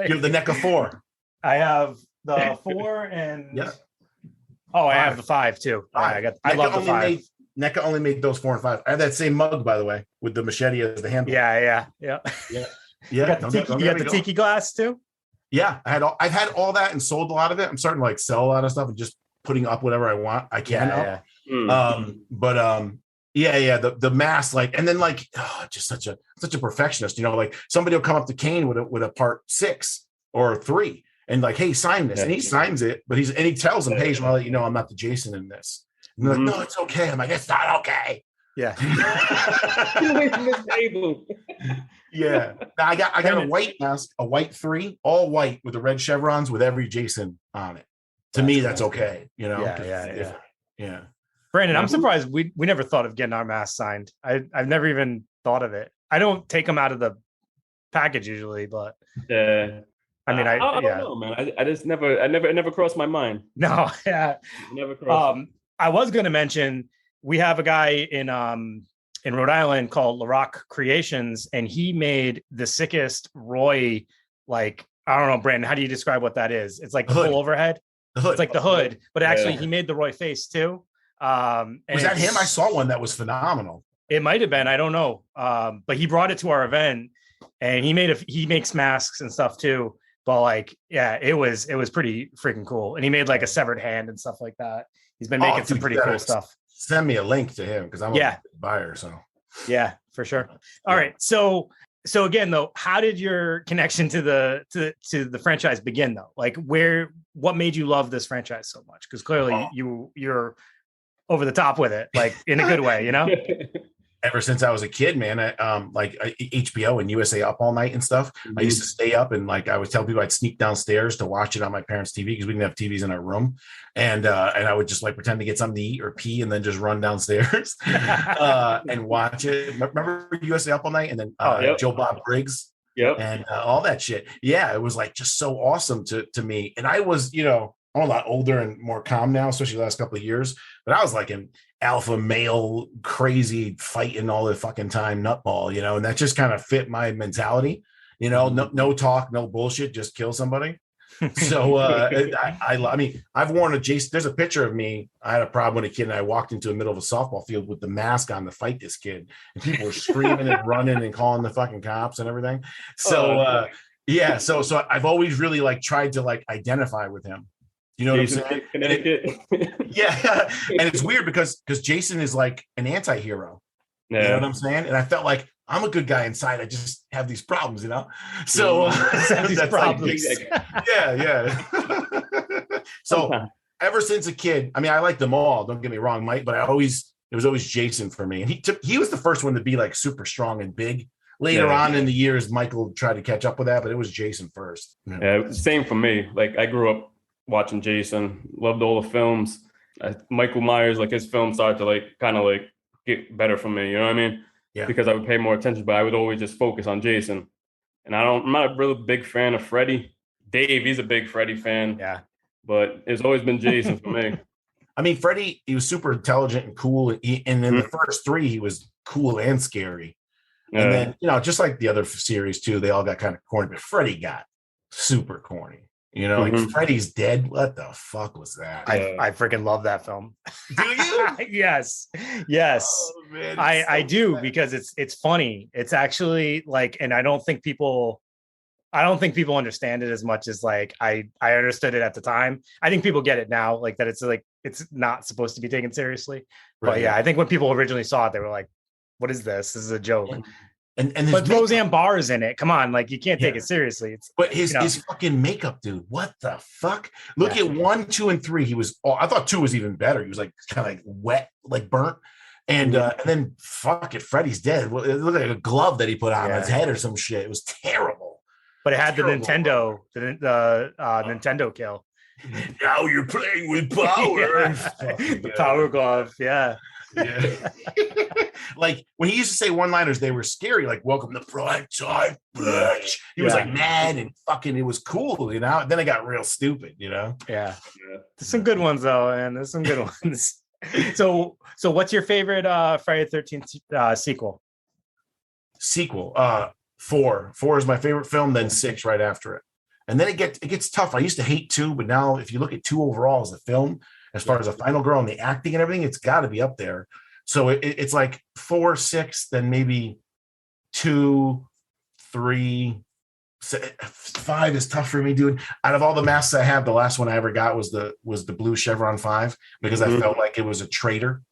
S3: You have the NECA 4.
S1: I have the 4 and I have the 5 too. I love the 5.
S3: NECA only made those 4 and 5. I have that same mug, by the way, with the machete as the handle.
S1: Yeah.
S3: You
S1: got the tiki glass too?
S3: Yeah, I've had all that and sold a lot of it. I'm starting to like sell a lot of stuff and just putting up whatever I want. I can up. The mask, like, and then like just such a perfectionist, like somebody will come up to Kane with a part 6 or 3 and like, hey, sign this. And he signs it, but he tells him, hey, just want to let you know I'm not the Jason in this. And they're like, no, it's okay. I'm like, it's not okay.
S1: Yeah.
S2: Get away from this table.
S3: Yeah. Now I got a white mask, a white 3, all white with the red chevrons with every Jason on it. To me, that's okay. Yeah.
S1: Brandon, I'm surprised we never thought of getting our mask signed. I've never even thought of it. I don't take them out of the package usually, but I mean, I don't
S2: know, man. It never crossed my mind.
S1: No, yeah.
S2: It never crossed.
S1: I was going to mention we have a guy in Rhode Island called Lar-Park Creations, and he made the sickest Roy, like, I don't know, Brandon, how do you describe what that is? It's like the full overhead. It's like the hood, but actually he made the Roy face too.
S3: Was that him? I saw one that was phenomenal.
S1: It might have been, I don't know. But he brought it to our event, and he makes masks and stuff too. But like, yeah, it was pretty freaking cool. And he made like a severed hand and stuff like that. He's been making some pretty cool stuff.
S3: Send me a link to him because I'm a buyer. So
S1: yeah, for sure. All right. So again, though, how did your connection to the franchise begin though? Like what made you love this franchise so much? Because clearly you're over the top with it, like in a good way,
S3: Ever since I was a kid, man, like HBO and USA Up All Night and stuff. I used to stay up and like I would tell people I'd sneak downstairs to watch it on my parents' TV because we didn't have TVs in our room, and I would just like pretend to get something to eat or pee and then just run downstairs and watch it. Remember USA Up All Night and then Joe Bob Briggs, and all that shit. Yeah, it was like just so awesome to me, and I was I'm a lot older and more calm now, especially the last couple of years. But I was like an alpha male, crazy fighting all the fucking time nutball, and that just kind of fit my mentality. No talk, no bullshit, just kill somebody. So I mean, I've worn a Jason. There's a picture of me. I had a problem with a kid, and I walked into the middle of a softball field with the mask on to fight this kid, and people were screaming and running and calling the fucking cops and everything. So so I've always really like tried to like identify with him. You know what I'm saying?
S2: Connecticut.
S3: Yeah. And it's weird because Jason is like an anti-hero. Yeah. You know what I'm saying? And I felt like I'm a good guy inside. I just have these problems, So that's problems. Yeah. So ever since a kid, I mean, I like them all. Don't get me wrong, Mike, but it was always Jason for me. And he was the first one to be like super strong and big. Later on in the years, Michael tried to catch up with that, but it was Jason first.
S2: Yeah, same for me. Like I grew up watching Jason, loved all the films. Michael Myers, like his films started to like kind of like get better for me, you know what I mean? Yeah. Because I would pay more attention, but I would always just focus on Jason. And I'm not a really big fan of Freddie. Dave, he's a big Freddie fan.
S1: Yeah.
S2: But it's always been Jason for me.
S3: I mean, Freddie, he was super intelligent and cool. And in the first 3, he was cool and scary. And then, just like the other series too, they all got kind of corny, but Freddie got super corny. Like Freddie's dead. What the fuck was that?
S1: I freaking love that film.
S3: Do you?
S1: Yes. Oh, man, I do because it's funny. It's actually like, and I don't think people understand it as much as like I understood it at the time. I think people get it now, like that. It's like it's not supposed to be taken seriously. Right. But yeah, I think when people originally saw it, they were like, "What is this? This is a joke." But Roseanne Barr is in it. Come on, like you can't take it seriously.
S3: But his fucking makeup, dude. What the fuck? Look at 1, 2, and 3. He was. I thought 2 was even better. He was like kind of like wet, like burnt. And then fuck it, Freddie's dead. Well, it looked like a glove that he put on his head or some shit. It was terrible.
S1: But it had the Nintendo, the Nintendo kill.
S3: Now you're playing with power.
S1: The power glove, yeah.
S3: Like when he used to say one-liners, they were scary. Like "Welcome to prime time, bitch." He was like mad and fucking. It was cool, Then it got real stupid,
S1: Yeah. There's some good ones though, and there's some good ones. So what's your favorite Friday the 13th sequel?
S3: 4. 4 is my favorite film. Then 6 right after it, and then it gets tough. I used to hate 2, but now if you look at 2 overall as a film, as far as the final girl and the acting and everything, it's got to be up there. So it's like 4, 6, then maybe 2, 3, 5 is tough for me, dude. Out of all the masks I have, the last one I ever got was the blue Chevron 5 because I felt like it was a traitor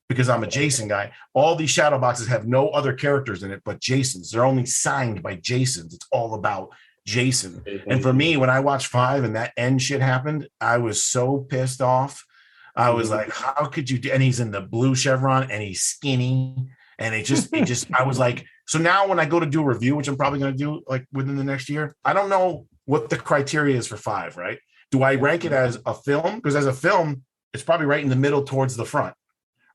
S3: because I'm a Jason guy. All these shadow boxes have no other characters in it but Jason's. They're only signed by Jason's. It's all about Jason. And for me, when I watched 5 and that end shit happened, I was so pissed off. I was like, how could you do? And he's in the blue Chevron and he's skinny. And it just, I was like, so now when I go to do a review, which I'm probably going to do like within the next year, I don't know what the criteria is for 5, right? Do I rank it as a film? Because as a film, it's probably right in the middle towards the front,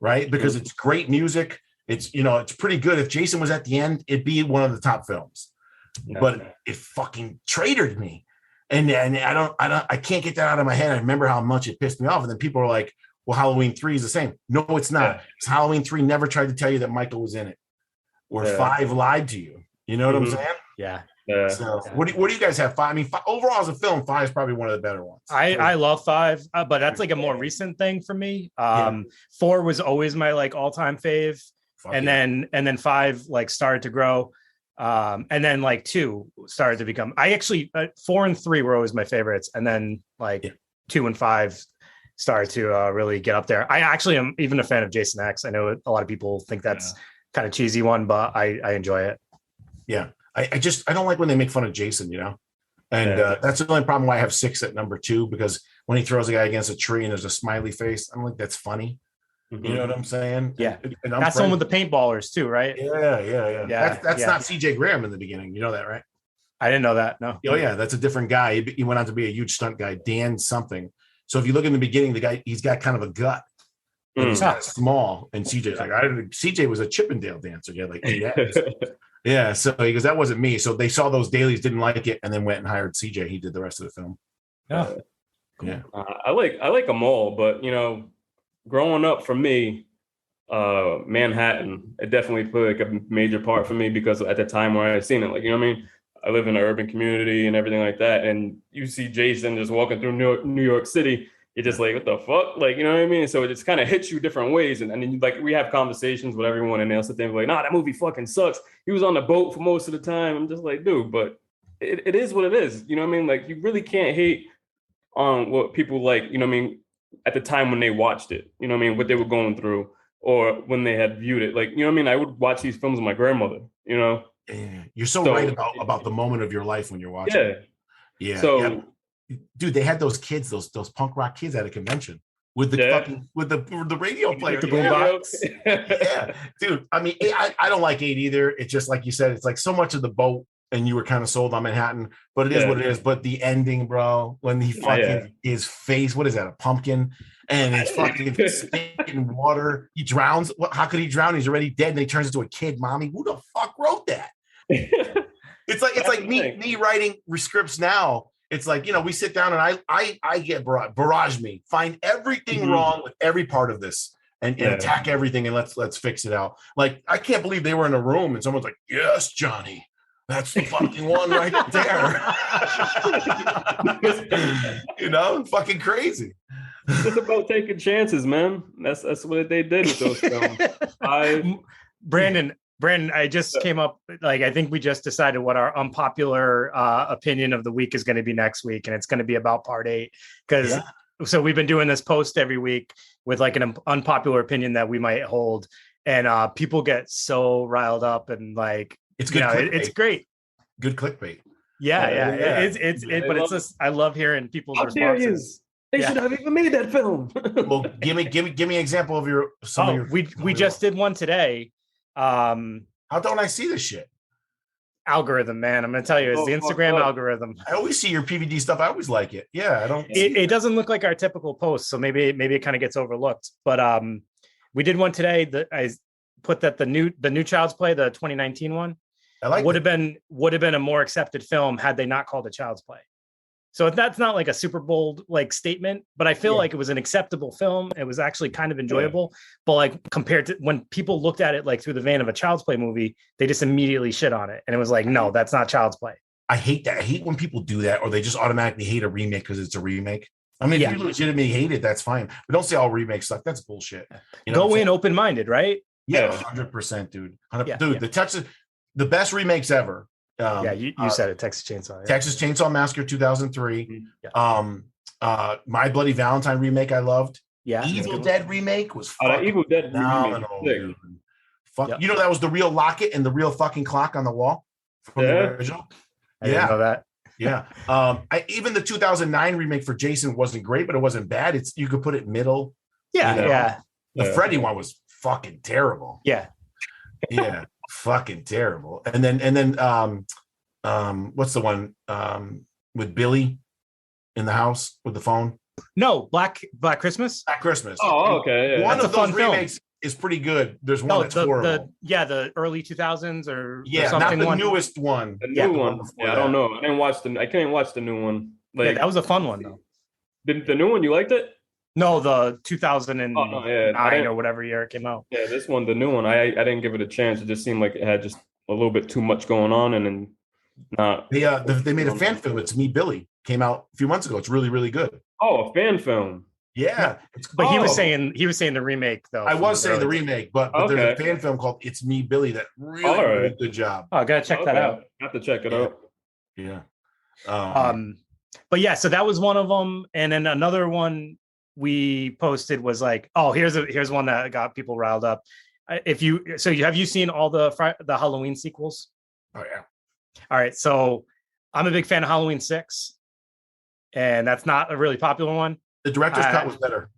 S3: right? Because it's great music. It's, it's pretty good. If Jason was at the end, it'd be one of the top films. But it fucking traitor'd me. And I can't get that out of my head. I remember how much it pissed me off. And then people are like, well, Halloween 3 is the same. No, it's not. It's Halloween 3 never tried to tell you that Michael was in it. Or 5 lied to you. You know what I'm saying?
S1: Yeah.
S3: So what do you guys have? 5? I mean, overall as a film, 5 is probably one of the better ones.
S1: I love 5, but that's like a more recent thing for me. 4 was always my like all-time fave. And then 5 like started to grow. And then like 2 started to become, 4 and 3 were always my favorites. And then like 2 and 5 started to really get up there. I actually am even a fan of Jason X. I know a lot of people think that's kind of cheesy one, but I enjoy it. Yeah.
S3: I don't like when they make fun of Jason, and that's the only problem why I have 6 at number 2, because when he throws a guy against a tree and there's a smiley face, I'm like, that's funny. You know what I'm saying?
S1: Yeah. And that's the one with the paintballers too, right?
S3: Yeah. That's not CJ Graham in the beginning. You know that, right?
S1: I didn't know that. No.
S3: Oh yeah. That's a different guy. He went on to be a huge stunt guy, Dan something. So if you look in the beginning, the guy, he's got kind of a gut. And he's kind of small. And CJ's like, CJ was a Chippendale dancer. Yeah, like 8 abs. Yeah. So he goes, that wasn't me. So they saw those dailies, didn't like it, and then went and hired CJ. He did the rest of the film.
S2: Yeah. I like them all, but growing up for me, Manhattan, it definitely played like a major part for me because at the time where I had seen it, like, you know what I mean? I live in an urban community and everything like that. And you see Jason just walking through New York City. You're just like, what the fuck? Like, you know what I mean? So it just kind of hits you different ways. And then like we have conversations with everyone and they'll sit there and be like, nah, that movie fucking sucks. He was on the boat for most of the time. I'm just like, dude, but it is what it is. You know what I mean? Like you really can't hate on what people like, you know what I mean, at the time when they watched it, you know what I mean, what they were going through or when they had viewed it. Like, you know what I mean? I would watch these films with my grandmother,
S3: Yeah. You're so right about the moment of your life when you're watching. Yeah. So, dude, they had those kids, those punk rock kids at a convention with the fucking with the radio player,
S1: the boombox.
S3: Dude. I mean, I don't like 8 either. It's just like you said, it's like so much of the boat, and you were kind of sold on Manhattan, but it is what it is. But the ending, bro, when he fucking his face, what is that? A pumpkin. And it's fucking spitting water. He drowns. How could he drown? He's already dead. And he turns into a kid. Mommy, who the fuck wrote that? It's like me writing scripts now. It's like, we sit down and I get barrage me, find everything wrong with every part of this and attack everything and let's fix it out. Like, I can't believe they were in a room and someone's like, yes, Johnny, that's the fucking one right there. Fucking crazy.
S2: It's about taking chances, man. That's what they did with those films.
S1: Brandon, I just came up, like, I think we just decided what our unpopular opinion of the week is going to be next week. And it's going to be about part 8. So we've been doing this post every week with like an unpopular opinion that we might hold. And people get so riled up and like,
S3: it's good.
S1: It's great.
S3: Good clickbait.
S1: Yeah. But it's just, I love hearing people's responses.
S2: They should have even made that film.
S3: Well, give me an example of your.
S1: We just did one today.
S3: How don't I see this shit?
S1: Algorithm, man. I'm gonna tell you, it's the Instagram algorithm.
S3: I always see your PVD stuff. I always like it. Yeah, I don't.
S1: It doesn't look like our typical post, so maybe it kind of gets overlooked. But we did one today that I put that the new Child's Play, the 2019 one, would have been a more accepted film had they not called it Child's Play. So that's not like a super bold like statement, but I feel like it was an acceptable film. It was actually kind of enjoyable, but like compared to when people looked at it like through the vein of a Child's Play movie, they just immediately shit on it. And it was like, no, that's not Child's Play.
S3: I hate that. I hate when people do that, or they just automatically hate a remake because it's a remake. I mean, if you legitimately hate it, that's fine. But don't say all remakes suck. That's bullshit.
S1: Go in open-minded, right?
S3: Yeah, 100%, dude. Dude, the best remakes ever
S1: You said it. Texas Chainsaw. Yeah.
S3: Texas Chainsaw Massacre 2003.
S1: Yeah.
S3: My Bloody Valentine remake I loved.
S1: Yeah.
S3: Evil Dead remake was
S2: the Evil Dead
S3: phenomenal,
S2: remake.
S3: dude. Fuck, you know that was the real locket and the real fucking clock on the wall from the original.
S1: I didn't know that.
S3: Yeah. Even the 2009 remake for Jason wasn't great, but it wasn't bad. You could put it middle.
S1: Yeah,
S3: you know?
S1: yeah.
S3: The Freddie one was fucking terrible.
S1: Yeah.
S3: Yeah, fucking terrible. And then what's the one with Billy in the house with the phone?
S1: No, Black Christmas.
S3: Black Christmas.
S2: Oh, okay. Yeah.
S3: One
S1: That's
S3: of
S1: a fun
S3: those remakes is pretty good. There's one that's horrible.
S1: The early 2000s or
S3: not
S1: something.
S3: the newest one.
S2: The new one. Yeah, I don't know. I can't watch the new one. Like,
S1: that was a fun one though.
S2: The new one, you liked it?
S1: No, the 2009 or whatever year it came out.
S2: Yeah, this one, the new one, I didn't give it a chance. It just seemed like it had just a little bit too much going on, and then not.
S3: They made a fan film. It's Me, Billy. Came out a few months ago. It's really, really good.
S2: Oh, a fan film.
S3: Yeah,
S1: but he was saying the remake though.
S3: I was saying the remake, but there's a fan film called "It's Me, Billy" that really did a good job.
S1: Oh, I gotta check that out.
S2: I have to check it out.
S3: Yeah.
S1: But yeah, so that was one of them, and then another one we posted was like, oh, here's one that got people riled up. Have you seen all the Halloween sequels?
S3: Oh yeah.
S1: All right, so I'm a big fan of Halloween 6, and that's not a really popular one.
S3: The director's cut was better.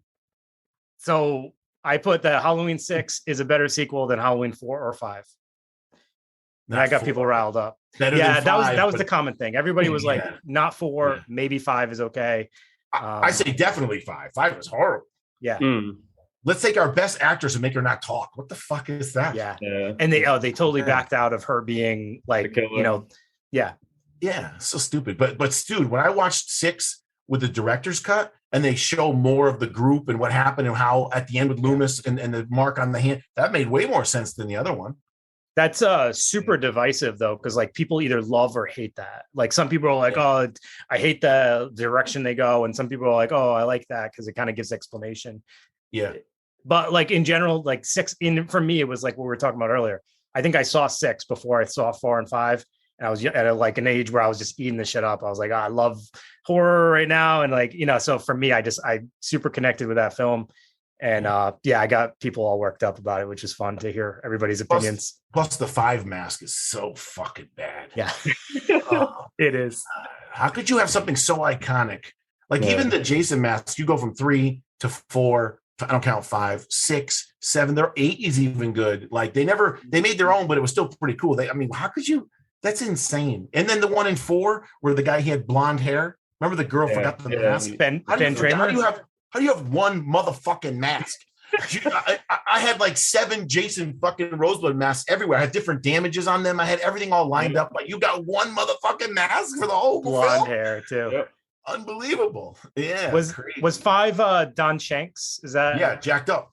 S1: So I put that Halloween 6 is a better sequel than Halloween 4 or 5. And I got people riled up. That was the common thing. Everybody was like, not 4, maybe 5 is okay.
S3: I say definitely 5. 5 was horrible.
S1: Yeah.
S3: Let's take our best actress and make her not talk. What the fuck is that?
S1: Yeah. And they totally backed out of her being like, yeah.
S3: Yeah, so stupid. But dude, when I watched 6 with the director's cut and they show more of the group and what happened and how at the end with Loomis and the mark on the hand, that made way more sense than the other one.
S1: That's super divisive though, because like people either love or hate that. Like some people are like, oh, I hate the direction they go, and some people are like, oh, I like that because it kind of gives explanation.
S3: Yeah.
S1: But like in general, like 6 for me, it was like what we were talking about earlier. I think I saw 6 before I saw 4 and 5. And I was at an age where I was just eating the shit up. I was like, I love horror right now. And like, so for me, I super connected with that film. And I got people all worked up about it, which is fun to hear everybody's opinions.
S3: Plus the 5 mask is so fucking bad.
S1: Yeah, it is.
S3: How could you have something so iconic? Like even the Jason masks, you go from 3 to 4. I don't count 5, 6, 7. Their 8 is even good. Like they made their own, but it was still pretty cool. How could you? That's insane. And then the one in 4 where the guy he had blonde hair. Remember the girl forgot the mask?
S1: Ben Tramer.
S3: How do you have one motherfucking mask? I had like 7 Jason fucking Rosebud masks everywhere. I had different damages on them. I had everything all lined up. But you got one motherfucking mask for the whole
S1: blonde
S3: film?
S1: Hair too. Yep.
S3: Unbelievable. Yeah.
S1: Was 5 Don Shanks? Is that
S3: jacked up?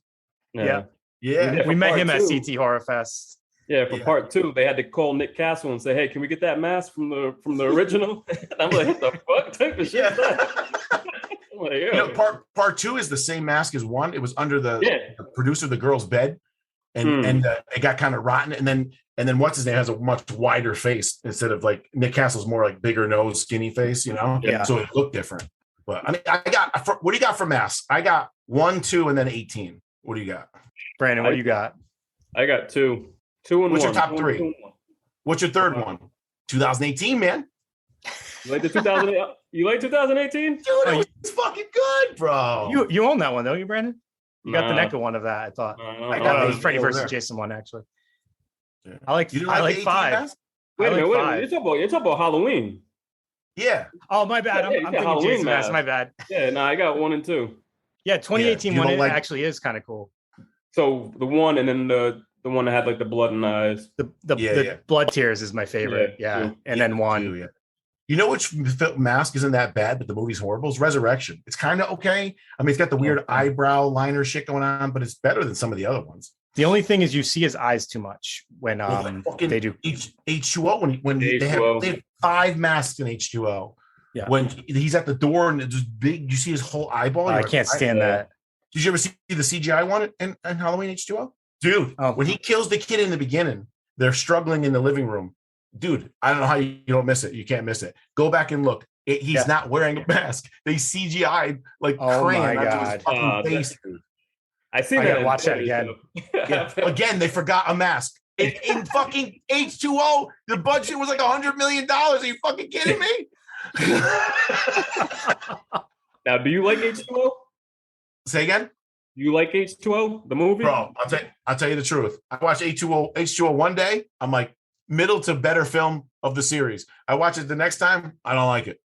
S1: Yeah.
S3: We
S1: met him at CT Horror Fest.
S2: Yeah, for part 2, they had to call Nick Castle and say, "Hey, can we get that mask from the original?" And I'm like, "What the fuck type of shit is that?"
S3: Like, part 2 is the same mask as 1. It was under the producer, the girl's bed, and it got kind of rotten. And then what's his name has a much wider face instead of like Nick Castle's more like bigger nose, skinny face,
S1: Yeah.
S3: So it looked different. But I mean, what do you got for masks? I got 1, 2, and then 18. What do you got,
S1: Brandon? What do you got?
S2: I got 2. 2 and 1.
S3: What's your top 3? What's your third one? 2018, man.
S2: You like the 2008? You like 2018?
S3: Dude, it's fucking good, bro.
S1: You own that one, don't you, Brandon? You got the NECA one of that, I thought. I got the Freddie versus Jason one, actually. Yeah. I like 5.
S2: Wait a minute. You're talking about Halloween.
S3: Yeah.
S1: Oh, my bad. I'm thinking Jason mask. My bad.
S2: Yeah, no, I got 1 and 2.
S1: Yeah, 2018 one actually is kind of cool.
S2: So the one and then the one that had like the blood in the eyes.
S1: The blood tears is my favorite. Yeah. And then 1.
S3: Yeah. You know which mask isn't that bad, but the movie's horrible? It's Resurrection. It's kind of okay. I mean, it's got the weird eyebrow liner shit going on, but it's better than some of the other ones.
S1: The only thing is you see his eyes too much when they do
S3: H2O when they have 5 masks in H2O.
S1: Yeah.
S3: When he's at the door and it's just big, you see his whole eyeball.
S1: I can't stand that.
S3: Did you ever see the CGI one in Halloween H2O? Dude, when he kills the kid in the beginning, they're struggling in the living room. dude, I don't know how you don't miss it. You can't miss it. Go back and look. He's not wearing a mask. They CGI'd like crayon onto his fucking face.
S2: I see
S1: I
S2: that.
S1: gotta watch that again.
S3: Again, they forgot a mask. In fucking H2O, the budget was like $100 million. Are you fucking kidding me?
S2: Now, do you like H2O?
S3: Say again?
S2: You like H2O, the movie?
S3: Bro, I'll tell you the truth. I watched H2O one day. I'm like, middle to better film of the series. I watch it the next time. I don't like it.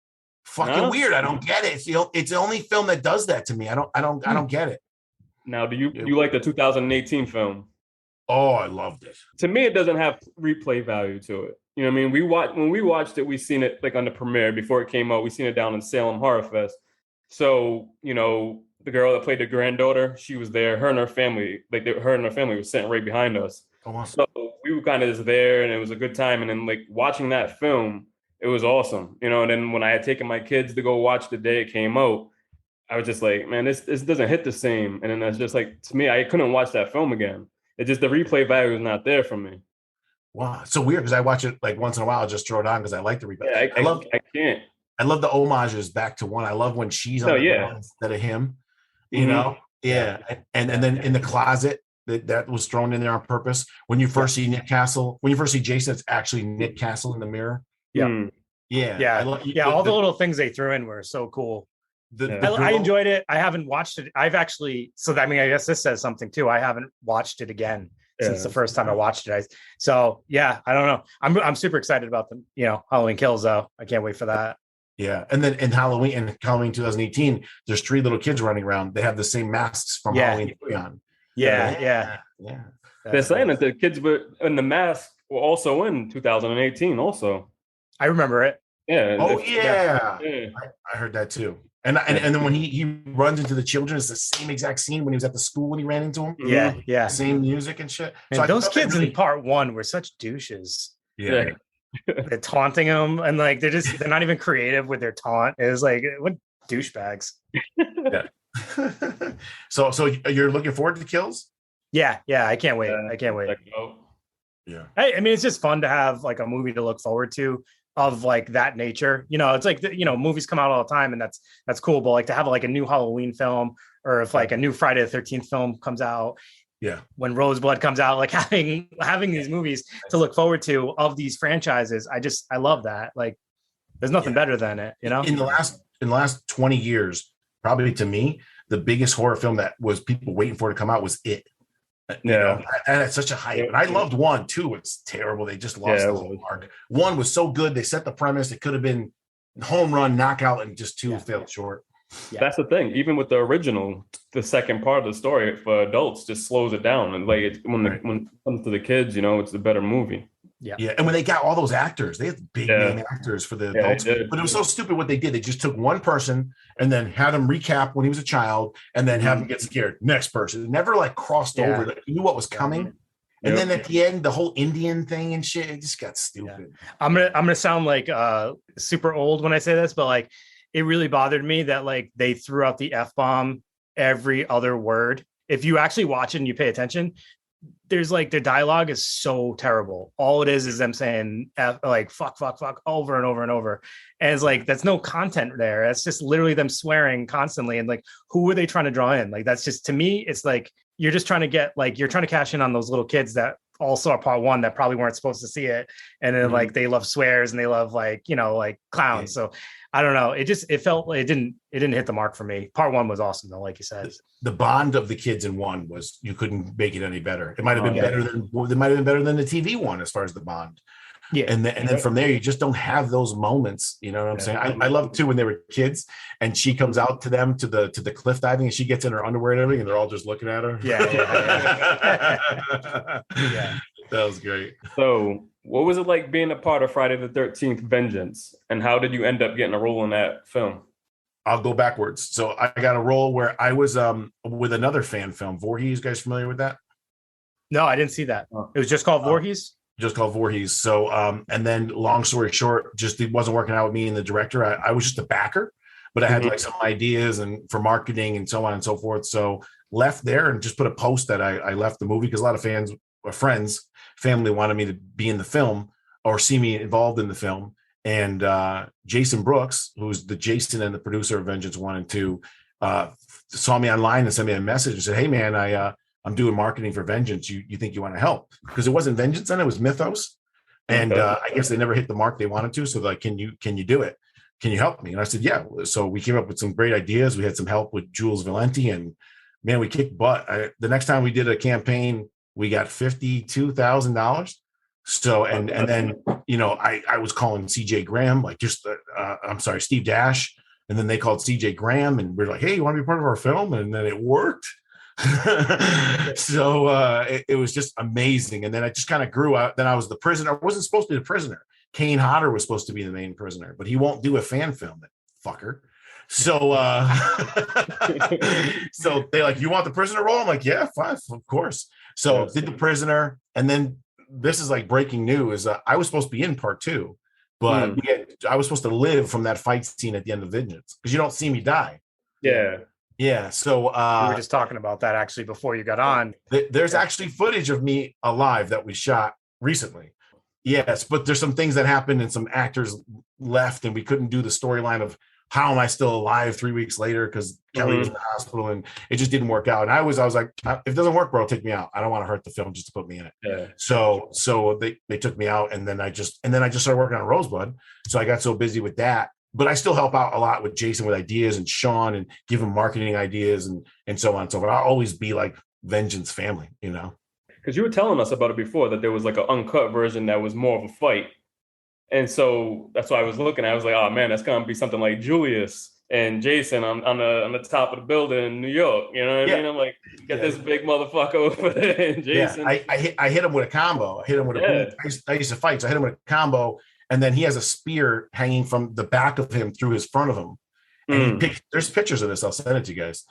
S3: Fucking weird. I don't get it. It's the only film that does that to me. I don't get it.
S2: Now, do you like the 2018 film?
S3: Oh, I loved it.
S2: To me, it doesn't have replay value to it. You know what I mean? When we watched it, we seen it like on the premiere before it came out. We seen it down in Salem Horror Fest. So, you know, the girl that played the granddaughter, she was there. Her and her family, her and her family was sitting right behind us.
S3: Oh,
S2: so we were kind of just there, and it was a good time. And then like watching that film, it was awesome. You know, and then when I had taken my kids to go watch the day it came out, I was just like, man, this doesn't hit the same. And then that's just like, to me, I couldn't watch that film again. It just, the replay value is not there for me.
S3: Wow, it's so weird because I watch it like once in a while. I'll just throw it on because I like the replay.
S2: Yeah, I can't.
S3: I love the homages back to one. I love when she's on the ground instead of him. You know, and then in the closet that was thrown in there on purpose. When you first see Nick Castle, when you first see Jason, it's actually Nick Castle in the mirror.
S1: Yeah, all the little things they threw in were so cool. I enjoyed it. I haven't watched it. I've actually, I guess this says something too. I haven't watched it again since the first time I watched it. I don't know. I'm super excited about the Halloween Kills though. I can't wait for that.
S3: Yeah, and then in Halloween 2018, there's 3 little kids running around. They have the same masks from Halloween 3 on.
S1: Yeah.
S2: They're saying that the kids were in the mask were also in 2018. Also,
S1: I remember it.
S3: Yeah. Oh yeah. I heard that too. And then when he runs into the children, it's the same exact scene when he was at the school when he ran into them.
S1: Yeah.
S3: Same music and shit.
S1: And so those kids in part 1 were such douches.
S3: Yeah.
S1: They're taunting them and like they're not even creative with their taunt. It was like, what douchebags.
S3: Yeah. So you're looking forward to Kills?
S1: Yeah, I can't wait. I can't wait.
S3: Yeah.
S1: I mean, it's just fun to have like a movie to look forward to of like that nature. It's like movies come out all the time and that's cool, but like to have like a new Halloween film or if like a new Friday the 13th film comes out.
S3: Yeah.
S1: When Roseblood comes out, like having these movies to look forward to of these franchises, I love that. Like there's nothing better than it,
S3: In the last 20 years, probably to me, the biggest horror film that was people waiting for to come out was It. And it's such a hype. And I loved 1 too. It's terrible. They just lost the whole mark. 1 was so good. They set the premise. It could have been home run, knockout, and just 2 fell short.
S2: Yeah. That's the thing. Even with the original, the second part of the story for adults just slows it down. And like when it comes to the kids, it's a better movie.
S3: Yeah. And when they got all those actors, they had big name actors for the adults. But it was so stupid what they did. They just took one person and then had him recap when he was a child and then have him get scared. Next person. It never like crossed over. Like, you knew what was coming. And then at the end, the whole Indian thing and shit, it just got stupid.
S1: I'm gonna sound like super old when I say this, but like it really bothered me that like they threw out the F-bomb every other word. If you actually watch it and you pay attention, there's like their dialogue is so terrible. All it is them saying like fuck over and over and over. And it's like that's no content there. That's just literally them swearing constantly. And like who are they trying to draw in? Like that's just, to me, it's like you're just trying to get like you're trying to cash in on those little kids that all saw part 1 that probably weren't supposed to see it. And then like they love swears and they love like like clowns. So I don't know. It didn't hit the mark for me. Part 1 was awesome though, like you said.
S3: The bond of the kids in 1 was, you couldn't make it any better. It might have been better than the TV one as far as the bond. Yeah. And then from there, you just don't have those moments. You know what I'm saying? I love too when they were kids and she comes out to them to the cliff diving and she gets in her underwear and everything and they're all just looking at her.
S1: Yeah.
S3: That was great.
S2: So what was it like being a part of Friday the 13th Vengeance? And how did you end up getting a role in that film?
S3: I'll go backwards. So I got a role where I was with another fan film, Voorhees. You guys familiar with that?
S1: No, I didn't see that. It was just called Voorhees?
S3: Just called Voorhees. So, and then long story short, just it wasn't working out with me and the director. I was just a backer, but I had like some ideas and for marketing and so on and so forth. So left there and just put a post that I left the movie because a lot of fans or friends, family wanted me to be in the film. or see me involved in the film. And Jason Brooks, who's the Jason and the producer of Vengeance 1 and 2, saw me online and sent me a message and said, "Hey man, I'm doing marketing for Vengeance. You think you want to help?" Because it wasn't Vengeance then, it was Mythos. And I guess they never hit the mark they wanted to. So like, can you do it? Can you help me? And I said, yeah. So we came up with some great ideas. We had some help with Jules Valenti, and man, we kicked butt. The next time we did a campaign, we got $52,000. So, and then, you know, I was calling CJ Graham, like Steve Dash. And then they called CJ Graham and we're like, hey, you want to be part of our film? And then it worked. So it was just amazing. And then I just kind of grew out. Then I was the prisoner. I wasn't supposed to be the prisoner. Kane Hodder was supposed to be the main prisoner, but he won't do a fan film, that fucker. So so they like, you want the prisoner role? I'm like, yeah, fine, of course. So did the prisoner. And then this is like breaking news. I was supposed to be in part 2, but I was supposed to live from that fight scene at the end of Vengeance, because you don't see me die. Yeah. So
S1: we were just talking about that actually before you got on.
S3: There's actually footage of me alive that we shot recently. Yes, but there's some things that happened and some actors left, and we couldn't do the storyline of how am I still alive 3 weeks later because Kelly was in the hospital, and it just didn't work out. And I was like, if it doesn't work, bro, take me out. I don't want to hurt the film just to put me in it. Yeah. So they took me out, and then I just started working on Rosebud. So I got so busy with that. But I still help out a lot with Jason with ideas, and Sean, and give him marketing ideas and so on and so forth. I'll always be like Vengeance family, you know.
S2: Because you were telling us about it before, that there was like an uncut version that was more of a fight. And so that's why I was looking. I was like, oh man, that's gonna be something like Julius and Jason on the top of the building in New York. You know what I mean? I'm like, get this big motherfucker over there, and Jason.
S3: Yeah, I hit him with a combo. I hit him with I used to fight, so I hit him with a combo, and then he has a spear hanging from the back of him through his front of him. And there's pictures of this. I'll send it to you guys.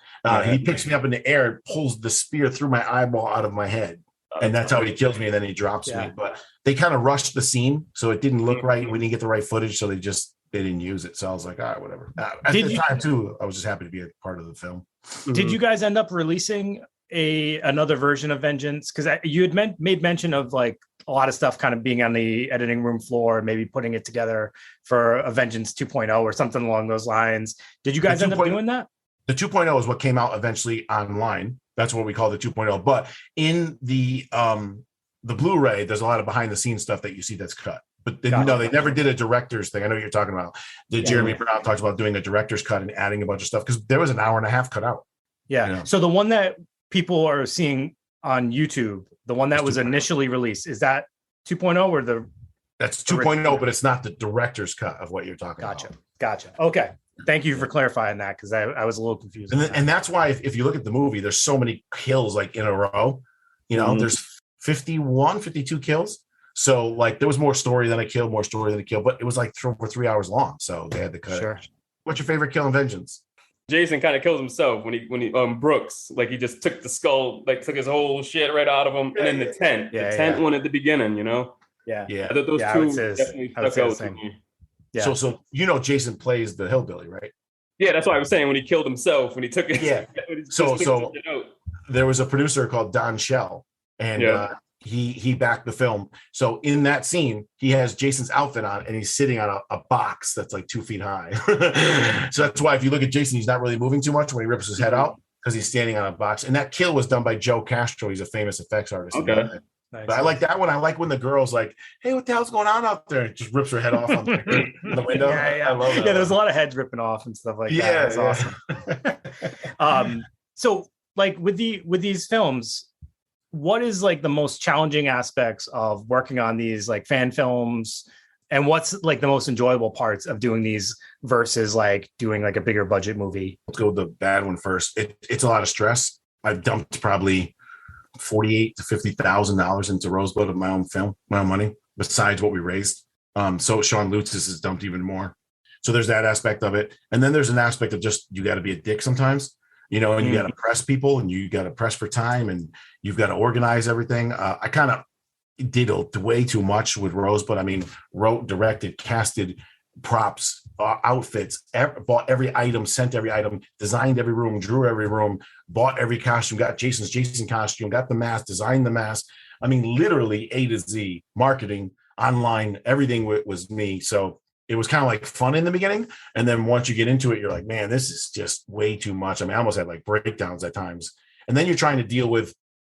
S3: He picks me up in the air and pulls the spear through my eyeball out of my head. And that's how he kills me, and then he drops me. But they kind of rushed the scene, so it didn't look right. We didn't get the right footage, so they didn't use it. So I was like, all right, whatever. At the time, too, I was just happy to be a part of the film.
S1: Did you guys end up releasing another version of Vengeance? Because you had made mention of like a lot of stuff kind of being on the editing room floor, maybe putting it together for a Vengeance 2.0 or something along those lines. Did you guys end up doing that?
S3: The 2.0 is what came out eventually online. That's what we call the 2.0. But in the Blu-ray, there's a lot of behind the scenes stuff that you see that's cut. But they never did a director's thing. I know what you're talking about. Jeremy Brown talks about doing a director's cut and adding a bunch of stuff, because there was an hour and a half cut out.
S1: Yeah. You know? So the one that people are seeing on YouTube, the one that was initially released, is that 2.0 or
S3: that's 2.0, but it's not the director's cut of what you're talking about.
S1: Gotcha. Okay. Thank you for clarifying that, because I was a little confused.
S3: And that's why if you look at the movie, there's so many kills like in a row. You know, there's 52 kills. So like there was more story than a kill, but it was like over 3 hours long. So they had to cut it. What's your favorite kill in Vengeance?
S2: Jason kind of kills himself when he Brooks, like he just took the skull, like took his whole shit right out of him. And then the tent one at the beginning, you know?
S1: Yeah.
S2: I thought those two definitely stuck out to me.
S3: Yeah. So you know Jason plays the hillbilly, right?
S2: Yeah, that's what I was saying when he killed himself, when he took it.
S3: Yeah. So there was a producer called Don Shell, and he backed the film. So in that scene, he has Jason's outfit on, and he's sitting on a box that's like 2 feet high. So that's why if you look at Jason, he's not really moving too much when he rips his head out, because he's standing on a box. And that kill was done by Joe Castro. He's a famous effects artist.
S2: Okay.
S3: Nice. But I like that one. I like when the girl's like, hey, what the hell's going on out there? And just rips her head off on the window.
S1: Yeah.
S3: I love that.
S1: Yeah, there's a lot of heads ripping off and stuff like that. That's awesome. So like with these films, what is like the most challenging aspects of working on these like fan films, and what's like the most enjoyable parts of doing these versus like doing like a bigger budget movie?
S3: Let's go with the bad one first. It's a lot of stress. I've dumped probably $48,000 to $50,000 into Rosebud of my own film, my own money, besides what we raised. So Sean Lutz has dumped even more. So there's that aspect of it. And then there's an aspect of just, you got to be a dick sometimes, you know, and you got to press people, and you got to press for time, and you've got to organize everything. I kind of did way too much with Rosebud. I mean, wrote, directed, casted, props, outfits, bought every item, sent every item, designed every room, drew every room, bought every costume, got Jason's Jason costume, got the mask, designed the mask. I mean, literally A to Z marketing. online, everything was me. So it was kind of like fun in the beginning. And then once you get into it, you're like, man, this is just way too much. I mean, I almost had like breakdowns at times. And then you're trying to deal with,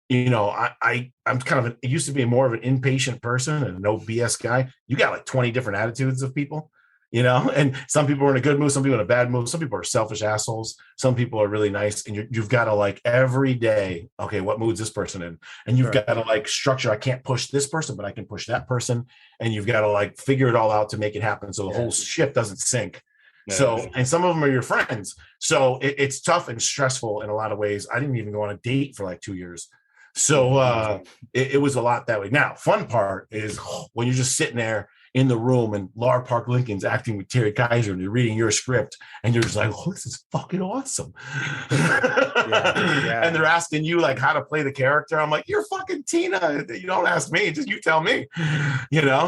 S3: I'm kind of, it used to be more of an impatient person and a no BS guy. You got like 20 different attitudes of people, and some people are in a good mood, some people in a bad mood, some people are selfish assholes, some people are really nice, and you've got to like every day, okay, what mood's this person in? And you've got to like structure, I can't push this person, but I can push that person. And you've got to like figure it all out to make it happen so the whole ship doesn't sink. So, and some of them are your friends. So it's tough and stressful in a lot of ways. I didn't even go on a date for like 2 years. So it was a lot that way. Now, fun part is when you're just sitting there in the room and Lar-Park Lincoln's acting with Terry Kiser and you're reading your script and you're just like, oh, this is fucking awesome. And they're asking you like how to play the character. I'm like, you're fucking Tina. You don't ask me, just you tell me,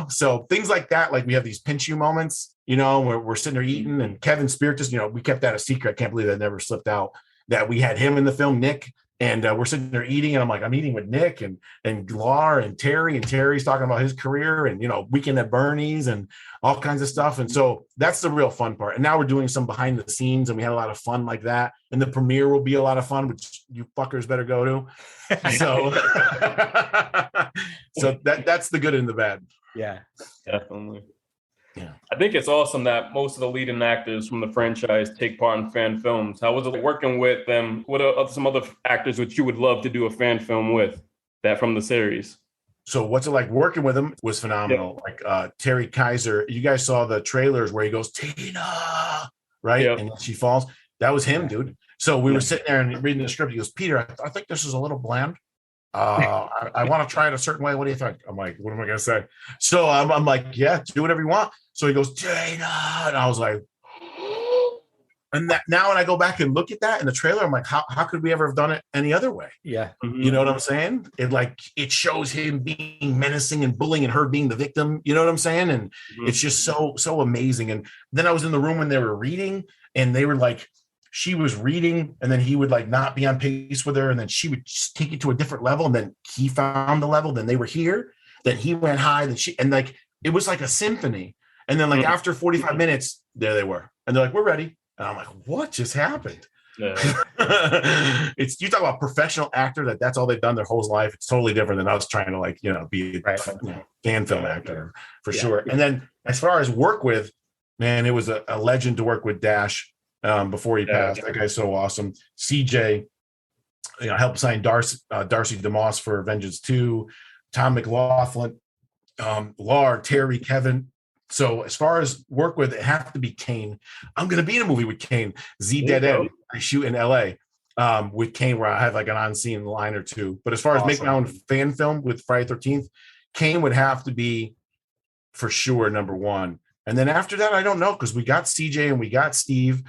S3: So things like that, like we have these pinch you moments, where we're sitting there eating, and Kevin Spiritus, we kept that a secret. I can't believe that never slipped out, that we had him in the film, Nick. And we're sitting there eating, and I'm like, I'm eating with Nick and Lar and Terry's talking about his career and, Weekend at Bernie's and all kinds of stuff. And so that's the real fun part. And now we're doing some behind the scenes, and we had a lot of fun like that. And the premiere will be a lot of fun, which you fuckers better go to. So, so that's the good and the bad.
S2: Yeah, definitely. Yeah. I think it's awesome that most of the leading actors from the franchise take part in fan films. How was it working with them? What are some other actors which you would love to do a fan film with that from the series?
S3: So what's it like working with him was phenomenal. Like Terry Kiser, you guys saw the trailers where he goes, Tina, right? And she falls. That was him, dude. So we were sitting there and reading the script. He goes, Peter, I think this is a little bland. I want to try it a certain way. What do you think? I'm like, what am I going to say? So I'm like, yeah, do whatever you want. So he goes, Dana. And I was like, and that now when I go back and look at that in the trailer, I'm like, how could we ever have done it any other way?
S1: Yeah.
S3: You know what I'm saying? It shows him being menacing and bullying and her being the victim. You know what I'm saying? And it's just so amazing. And then I was in the room when they were reading, and they were like, she was reading, and then he would like not be on pace with her, and then she would just take it to a different level, and then he found the level, then they were here, then he went high, and like it was like a symphony. And then like after 45 minutes, there they were, and they're like, we're ready. And I'm like, what just happened? Yeah. It's, you talk about professional actor, that's all they've done their whole life. It's totally different than us trying to like, be a fan film actor for sure. And then as far as work with, man, it was a legend to work with Dash. Before he passed. That guy's so awesome. CJ, helped sign Darcy DeMoss for Vengeance 2, Tom McLaughlin, Lar, Terry, Kevin. So as far as work with, it have to be Kane. I'm going to be in a movie with Kane. Dead End. I shoot in LA with Kane, where I have like an on-scene line or two. But as far as making my own fan film with Friday 13th, Kane would have to be for sure number one. And then after that, I don't know, because we got CJ and we got Steve.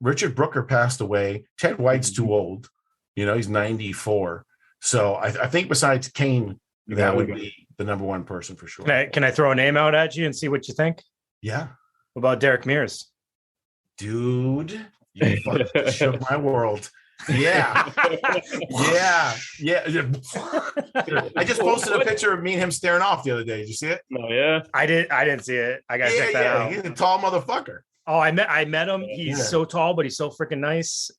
S3: Richard Brooker passed away. Ted White's too old. He's 94. So I think besides Kane, that would be the number one person for sure.
S1: Can I throw a name out at you and see what you think?
S3: Yeah.
S1: What about Derek Mears?
S3: Dude, you fucking shook my world. Yeah. Yeah. I just posted a picture of me and him staring off the other day. Did you see it?
S2: No, yeah.
S1: I didn't see it. I gotta check that out.
S3: He's a tall motherfucker.
S1: Oh, I met him. He's so tall, but he's so freaking nice.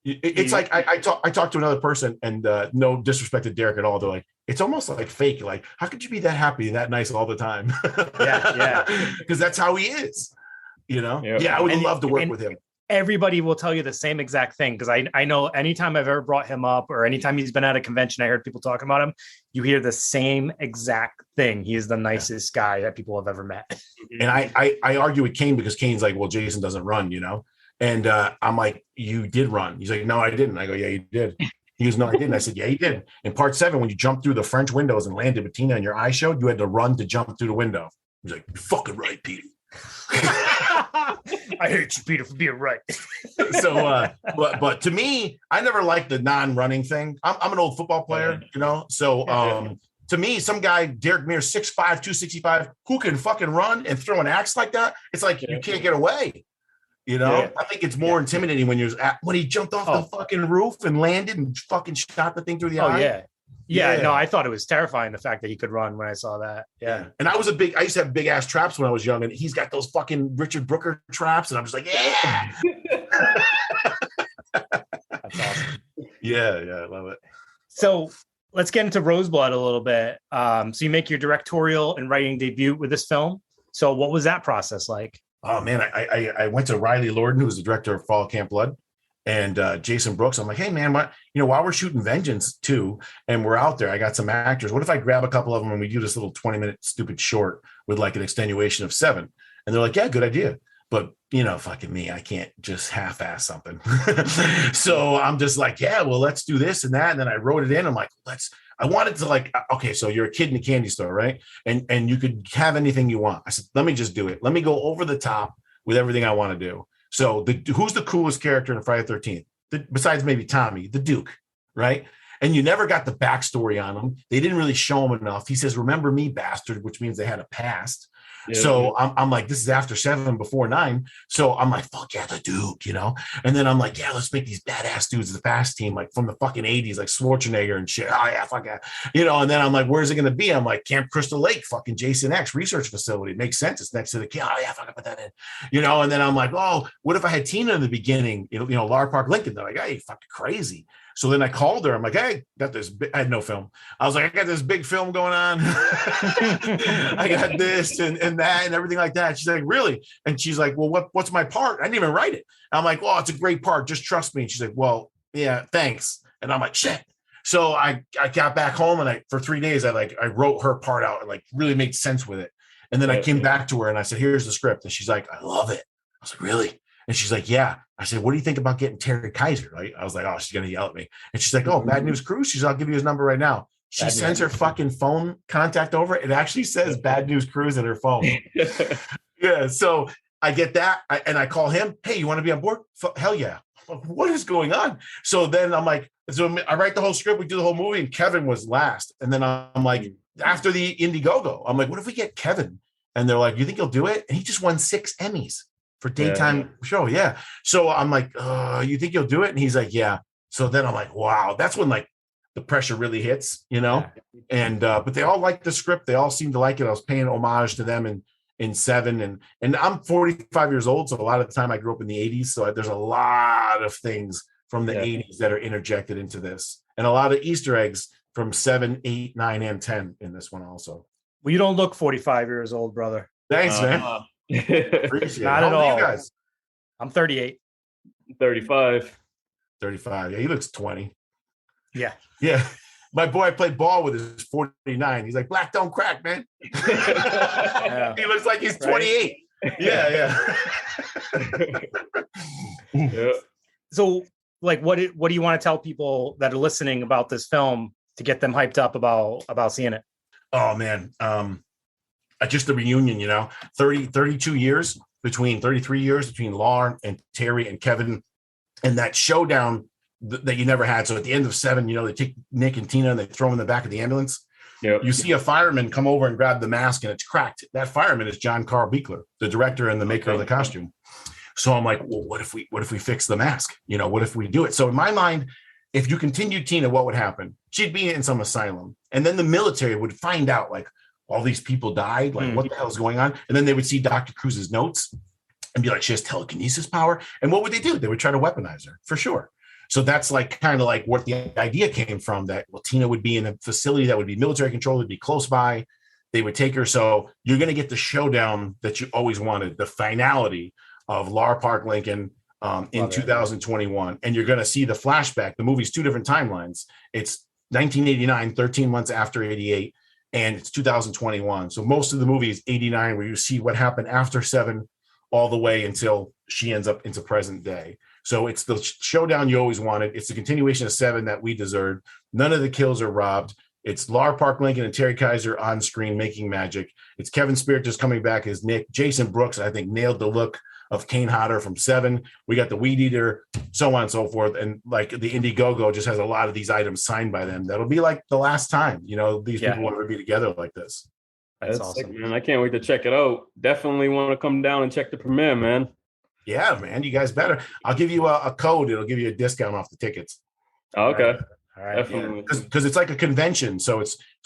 S3: It's like I talked to another person, and no disrespect to Derek at all. They're like, it's almost like fake. Like, how could you be that happy and that nice all the time?
S1: Yeah.
S3: Because that's how he is. Yeah, I would love to work with him.
S1: Everybody will tell you the same exact thing, because I know anytime I've ever brought him up, or anytime he's been at a convention, I heard people talking about him, you hear the same exact thing. He is the nicest guy that people have ever met.
S3: And I argue with Kane, because Kane's like, well, Jason doesn't run, and I'm like, you did run. He's like, no, I didn't. I go, yeah, you did. He goes, no, I didn't. I said, yeah, you did. In part 7, when you jumped through the French windows and landed with Tina and your eye showed, you had to run to jump through the window. He's like, you're fucking right, Peter.
S1: I hate you, Peter, for being right.
S3: So, but to me, I never liked the non-running thing. I'm an old football player, So, to me, some guy, Derek Mears, 6'5", 265, who can fucking run and throw an axe like that, it's like you can't get away. I think it's more intimidating when he jumped off the fucking roof and landed and fucking shot the thing through the eye.
S1: Yeah. Yeah, no, I thought it was terrifying the fact that he could run when I saw that. Yeah.
S3: And I used to have big ass traps when I was young, and he's got those fucking Richard Brooker traps, and I'm just like, yeah.
S1: That's awesome.
S3: Yeah, I love it.
S1: So let's get into Roseblood a little bit. So you make your directorial and writing debut with this film. So what was that process like?
S3: Oh man, I went to Riley Lorden, who was the director of Fall Camp Blood, and Jason Brooks. I'm like, hey man, while we're shooting Vengeance 2 and we're out there, I got some actors. What if I grab a couple of them and we do this little 20-minute stupid short with like an extenuation of 7? And they're like, yeah, good idea. But fucking me, I can't just half-ass something. So I'm just like, yeah, well, let's do this and that. And then I wrote it in. I'm like, I wanted to like, okay, so you're a kid in a candy store, right? And you could have anything you want. I said, let me just do it. Let me go over the top with everything I want to do. So who's the coolest character in Friday the 13th? Besides maybe Tommy, the Duke, right? And you never got the backstory on him. They didn't really show him enough. He says, remember me, bastard, which means they had a past. Yeah, so I'm like, this is after 7, before 9. So I'm like, fuck yeah, the Duke, And then I'm like, yeah, let's make these badass dudes the fast team, like from the fucking 80s, like Schwarzenegger and shit. Oh yeah, fuck yeah. And then I'm like, where's it going to be? I'm like, Camp Crystal Lake, fucking Jason X research facility. It makes sense. It's next to the kid. Oh yeah, fuck, I put that in. And then I'm like, oh, what if I had Tina in the beginning? Lar-Park, Lincoln. They're like, hey, fucking crazy. So then I called her. I'm like, hey, got this. I had no film. I was like, I got this big film going on. I got this and that and everything like that. She's like, really? And she's like, well, what's my part? I didn't even write it. I'm like, well, it's a great part. Just trust me. And she's like, well, yeah, thanks. And I'm like, shit. So I got back home and for 3 days, I wrote her part out and like really made sense with it. And then I came back to her and I said, here's the script. And she's like, I love it. I was like, really? And she's like, yeah. I said, what do you think about getting Terry Kiser? Right? I was like, oh, she's going to yell at me. And she's like, oh, Bad News Cruise. She's, I'll give you his number right now. She sends her fucking phone contact over. It actually says Bad News Cruise in her phone. Yeah. So I get that. And I call him. Hey, you want to be on board? Hell yeah. What is going on? So then I'm like, so I write the whole script. We do the whole movie and Kevin was last. And then I'm like, after the Indiegogo, I'm like, what if we get Kevin? And they're like, you think he'll do it? And he just won 6 Emmys. For daytime show, yeah. So I'm like, you think you'll do it? And he's like, yeah. So then I'm like, wow, that's when like the pressure really hits, And but they all liked the script. They all seemed to like it. I was paying homage to them in 7, and I'm 45 years old, so a lot of the time I grew up in the 80s. So there's a lot of things from the 80s that are interjected into this, and a lot of Easter eggs from 7, 8, 9, and 10 in this one also.
S1: Well, you don't look 45 years old, brother.
S3: Thanks, man.
S1: Not at all. You guys? I'm 38.
S2: 35.
S3: Yeah, he looks 20.
S1: Yeah.
S3: My boy I played ball with is 49. He's like, black don't crack, man. He looks like he's 28. Right? Yeah.
S1: So like what do you want to tell people that are listening about this film to get them hyped up about seeing it?
S3: Oh man. Just the reunion, 33 years between Lar and Terry and Kevin, and that showdown that you never had. So at the end of 7, they take Nick and Tina and they throw them in the back of the ambulance. Yep. You see a fireman come over and grab the mask and it's cracked. That fireman is John Carl Buechler, the director and the maker of the costume. So I'm like, well, what if we fix the mask? What if we do it? So in my mind, if you continued Tina, what would happen? She'd be in some asylum, and then the military would find out like, all these people died. Like, what the hell is going on? And then they would see Dr. Cruz's notes and be like, she has telekinesis power. And what would they do? They would try to weaponize her for sure. So that's like kind of like what the idea came from, that Tina would be in a facility that would be military controlled, would be close by. They would take her. So you're going to get the showdown that you always wanted, the finality of Lar-Park, Lincoln in 2021. And you're going to see the flashback. The movie's 2 different timelines. It's 1989, 13 months after 88. And it's 2021. So most of the movie is 89, where you see what happened after 7 all the way until she ends up into present day. So it's the showdown you always wanted. It's the continuation of 7 that we deserved. None of the kills are robbed. It's Lar-Park, Lincoln, and Terry Kiser on screen making magic. It's Kevin Spirit just coming back as Nick. Jason Brooks, I think, nailed the look of Kane Hodder from 7. We got the Weed Eater, so on and so forth. And like the Indiegogo just has a lot of these items signed by them. That'll be like the last time, these people want to be together like this.
S2: That's awesome, sick, man. I can't wait to check it out. Definitely want to come down and check the premiere, man.
S3: Yeah, man. You guys better. I'll give you a code. It'll give you a discount off the tickets.
S2: Oh, okay.
S1: All right.
S2: Definitely.
S3: Because it's like a convention. So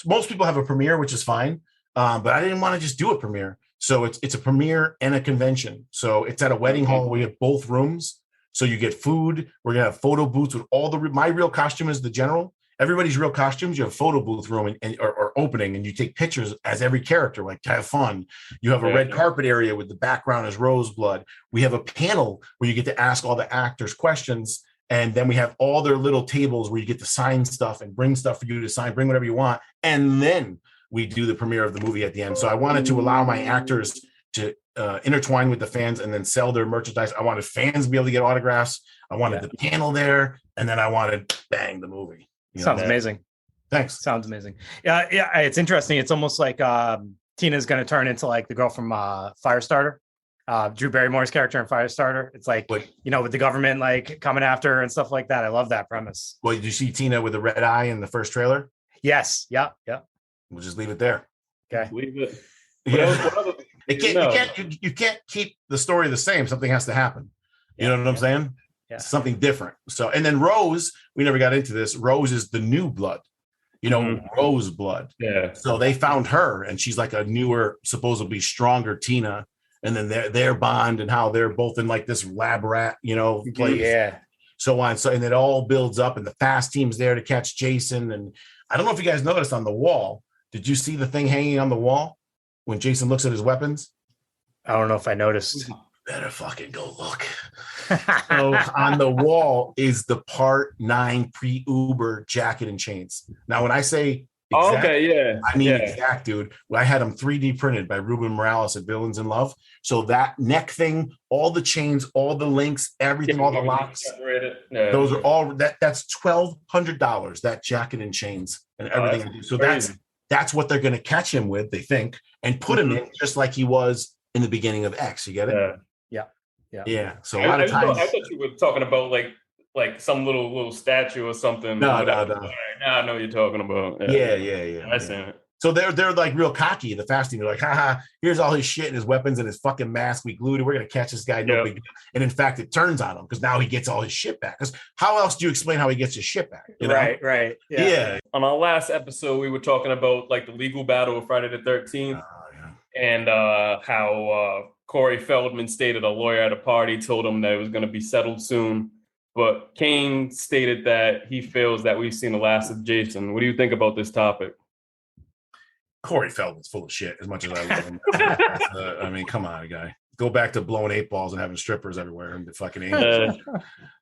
S3: most people have a premiere, which is fine. But I didn't want to just do a premiere. So it's a premiere and a convention. So it's at a wedding hall. We have both rooms. So you get food. We're going to have photo booths with all my real costume is the general. Everybody's real costumes. You have a photo booth room or opening, and you take pictures as every character, like to have fun. You have a red carpet area with the background is Roseblood. We have a panel where you get to ask all the actors questions. And then we have all their little tables where you get to sign stuff and bring stuff for you to sign, bring whatever you want. And then we do the premiere of the movie at the end. So I wanted to allow my actors to intertwine with the fans and then sell their merchandise. I wanted fans to be able to get autographs. I wanted the panel there. And then I wanted, bang, the movie.
S1: Sounds amazing.
S3: Thanks.
S1: Sounds amazing. Yeah, it's interesting. It's almost like Tina's going to turn into like the girl from Firestarter. Drew Barrymore's character in Firestarter. It's like, with the government like coming after her and stuff like that. I love that premise.
S3: Well, did you see Tina with the red eye in the first trailer?
S1: Yes. Yeah.
S3: We'll just leave it there.
S1: Okay.
S2: Leave it.
S3: You can't keep the story the same. Something has to happen. You know what I'm saying?
S1: Yeah.
S3: Something different. So, and then Rose, we never got into this. Rose is the new blood, Rose blood.
S2: Yeah.
S3: So they found her, and she's like a newer, supposedly stronger Tina. And then their bond and how they're both in like this lab rat, place.
S1: Yeah.
S3: So on. So, and it all builds up, and the fast team's there to catch Jason. And I don't know if you guys noticed on the wall. Did you see the thing hanging on the wall when Jason looks at his weapons?
S1: I don't know if I noticed.
S3: Better fucking go look. So on the wall is the Part 9 pre-Uber jacket and chains. Now, when I say exact, I mean exact, dude. I had them 3D printed by Ruben Morales at Villains in Love. So that neck thing, all the chains, all the links, everything, all the locks, those are all that's $1,200. That jacket and chains and everything. So that's what they're going to catch him with, they think, and put him in just like he was in the beginning of X. You get it? Yeah. So a lot of times,
S2: I thought you were talking about like some little statue or something.
S3: No.
S2: Now I know what you're talking about.
S3: Yeah.
S2: I see it.
S3: So they're like real cocky. The fast team, they're like, haha, here's all his shit and his weapons and his fucking mask. We glued it. We're gonna catch this guy. No big deal. And in fact, it turns on him because now he gets all his shit back. Because how else do you explain how he gets his shit back?
S1: Right.
S3: Yeah.
S2: On our last episode, we were talking about like the legal battle of Friday the 13th, and how Corey Feldman stated a lawyer at a party told him that it was going to be settled soon. But Kane stated that he feels that we've seen the last of Jason. What do you think about this topic?
S3: Corey Feldman's full of shit as much as I love him. I mean, come on, guy. Go back to blowing 8 balls and having strippers everywhere and the fucking angels.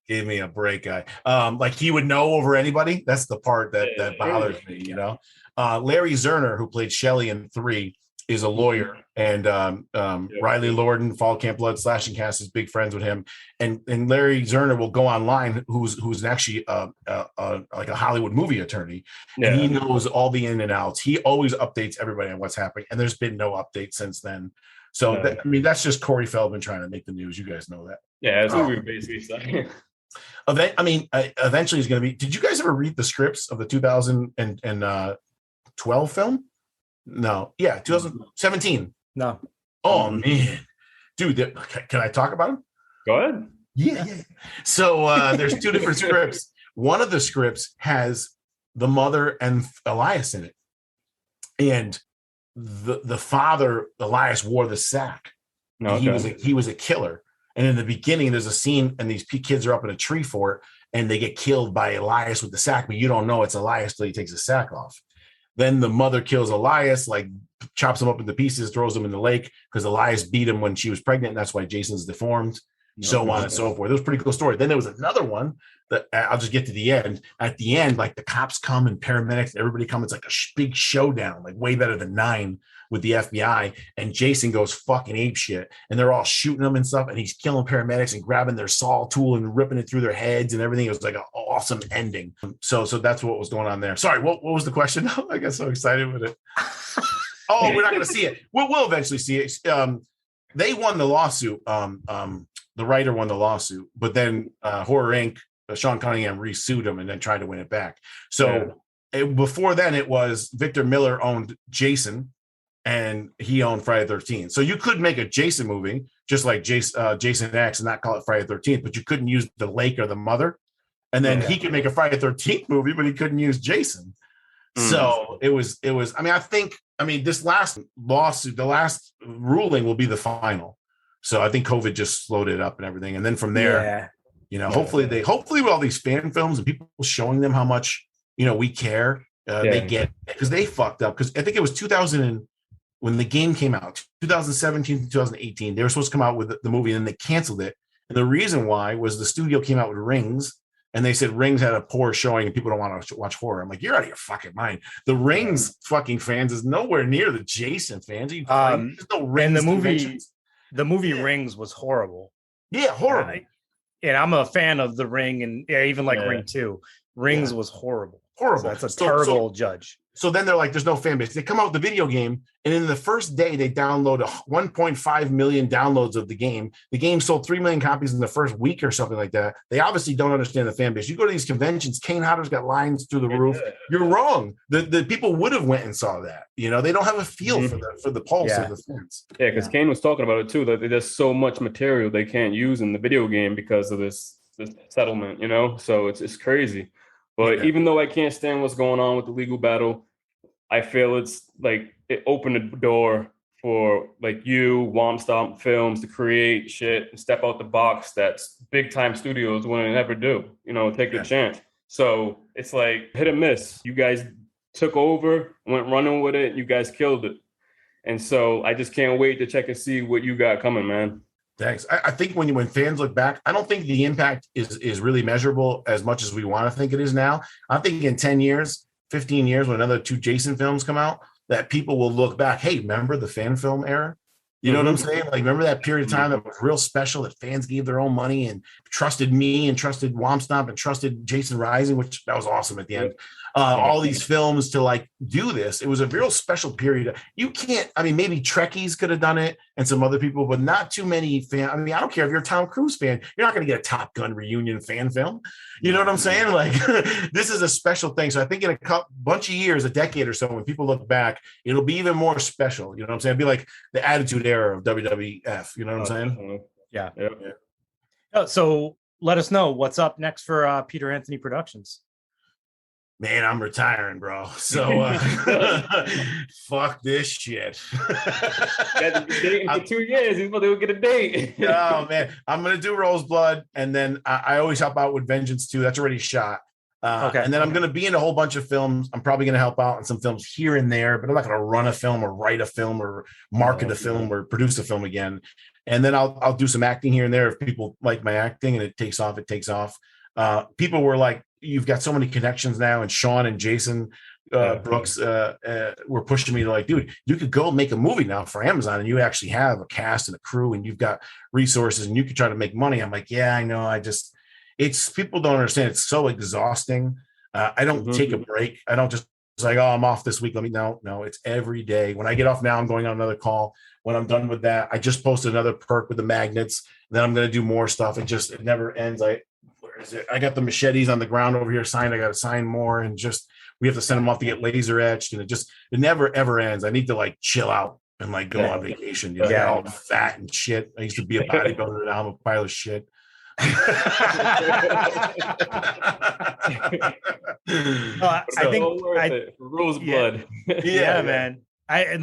S3: Give me a break, guy. Like he would know over anybody. That's the part that bothers me, Larry Zerner, who played Shelley in 3, is a lawyer, and Riley Lorden, Fall Camp Blood, Slashing Cast is big friends with him, and Larry Zerner will go online, who's actually like a Hollywood movie attorney, and he knows all the in and outs. He always updates everybody on what's happening, and there's been no update since then. So that's just Corey Feldman trying to make the news. You guys know that.
S2: Yeah, that's what we were basically saying.
S3: Eventually, he's going to be. Did you guys ever read the scripts of the 2012 film? No. Yeah, 2017.
S1: No.
S3: Oh man, dude, can I talk about him?
S2: Go ahead.
S3: Yeah. So there's 2 different scripts. One of the scripts has the mother and Elias in it, and the father, Elias, wore the sack. He was a killer. And in the beginning, there's a scene, and these kids are up in a tree fort, and they get killed by Elias with the sack, but you don't know it's Elias till he takes the sack off. Then the mother kills Elias, like chops him up into pieces, throws him in the lake because Elias beat him when she was pregnant. And that's why Jason's deformed, so on and so forth. It was a pretty cool story. Then there was another one that I'll just get to the end. At the end, like the cops come and paramedics, everybody come. It's like a big showdown, like way better than 9 with the FBI. And Jason goes fucking apeshit, and they're all shooting him and stuff. And he's killing paramedics and grabbing their saw tool and ripping it through their heads and everything. It was like an awesome ending. So that's what was going on there. Sorry, what was the question? I got so excited with it. Oh, we're not going to see it. We'll eventually see it. They won the lawsuit. The writer won the lawsuit, but then Horror Inc., Sean Cunningham resued him and then tried to win it back. So before then, it was Victor Miller owned Jason, and he owned Friday the 13th. So you could make a Jason movie just like Jason X and not call it Friday the 13th, but you couldn't use the lake or the mother. And then he could make a Friday the 13th movie, but he couldn't use Jason. So it was, I mean, this last lawsuit, the last ruling will be the final. So I think COVID just slowed it up and everything. And then from there, hopefully with all these fan films and people showing them how much, we care, they get, because they fucked up. Because I think it was 2000 when the game came out, 2017 to 2018, they were supposed to come out with the movie and then they canceled it. And the reason why was the studio came out with Rings. And they said Rings had a poor showing and people don't want to watch horror. I'm like, you're out of your fucking mind. The Rings fucking fans is nowhere near the Jason fans. There's no Rings.
S1: And the movie Rings was horrible.
S3: Yeah, horrible.
S1: And I'm a fan of The Ring and even like Ring 2. Rings was horrible.
S3: Horrible.
S1: So that's a terrible judge.
S3: So then they're like, there's no fan base. They come out with the video game, and in the first day, they download 1.5 million downloads of the game. The game sold 3 million copies in the first week or something like that. They obviously don't understand the fan base. You go to these conventions, Kane Hodder's got lines through the roof. You're wrong. The people would have went and saw that. They don't have a feel for the pulse of the fans.
S2: Yeah, because Kane was talking about it too, that there's so much material they can't use in the video game because of this settlement, So it's crazy. But even though I can't stand what's going on with the legal battle, I feel it's like it opened the door for like Womp Stomp Films to create shit and step out the box that's big time studios wouldn't ever do, take the chance. So it's like hit or miss. You guys took over, went running with it, you guys killed it. And so I just can't wait to check and see what you got coming, man.
S3: Thanks. I think when fans look back, I don't think the impact is really measurable as much as we want to think it is now. I think in 10 years, 15 years, when another 2 Jason films come out, that people will look back. Hey, remember the fan film era? You know what I'm saying? Like, remember that period of time that was real special, that fans gave their own money and trusted me and trusted Womp Stomp and trusted Jason Rising, which that was awesome at the end. All these films to like do this. It was a real special period. You can't, maybe Trekkies could have done it and some other people, but not too many fans. I don't care if you're a Tom Cruise fan, you're not going to get a Top Gun reunion fan film. You know what I'm saying? Like, this is a special thing. So I think in a bunch of years, a decade or so, when people look back, it'll be even more special. You know what I'm saying? It'll be like the Attitude Era of WWF. You know what I'm saying?
S1: Yeah. So let us know what's up next for Peter Anthony Productions.
S3: Man, I'm retiring, bro. So fuck this shit.
S2: For 2 years, he's going to get a date.
S3: Oh man, I'm gonna do Roseblood, and then I always help out with Vengeance too. That's already shot. And then I'm gonna be in a whole bunch of films. I'm probably gonna help out in some films here and there, but I'm not gonna run a film or write a film or market a film or produce a film again. And then I'll do some acting here and there if people like my acting and it takes off. It takes off. People were like, you've got so many connections now, and Sean and Jason Brooks were pushing me to like, dude, you could go make a movie now for Amazon and you actually have a cast and a crew and you've got resources and you could try to make money. I'm like, yeah, I know. It's people don't understand. It's so exhausting. I don't take a break. I don't just like, oh, I'm off this week. No, it's every day. When I get off now, I'm going on another call. When I'm done with that, I just posted another perk with the magnets. Then I'm going to do more stuff. It never ends. Where is it? I got the machetes on the ground over here signed. I got to sign more, and we have to send them off to get laser etched, and it never ever ends. I need to like chill out and like go on vacation. Yeah, all fat and shit. I used to be a bodybuilder. Now I'm a pile of shit.
S2: I think Roseblood.
S1: Yeah, man. I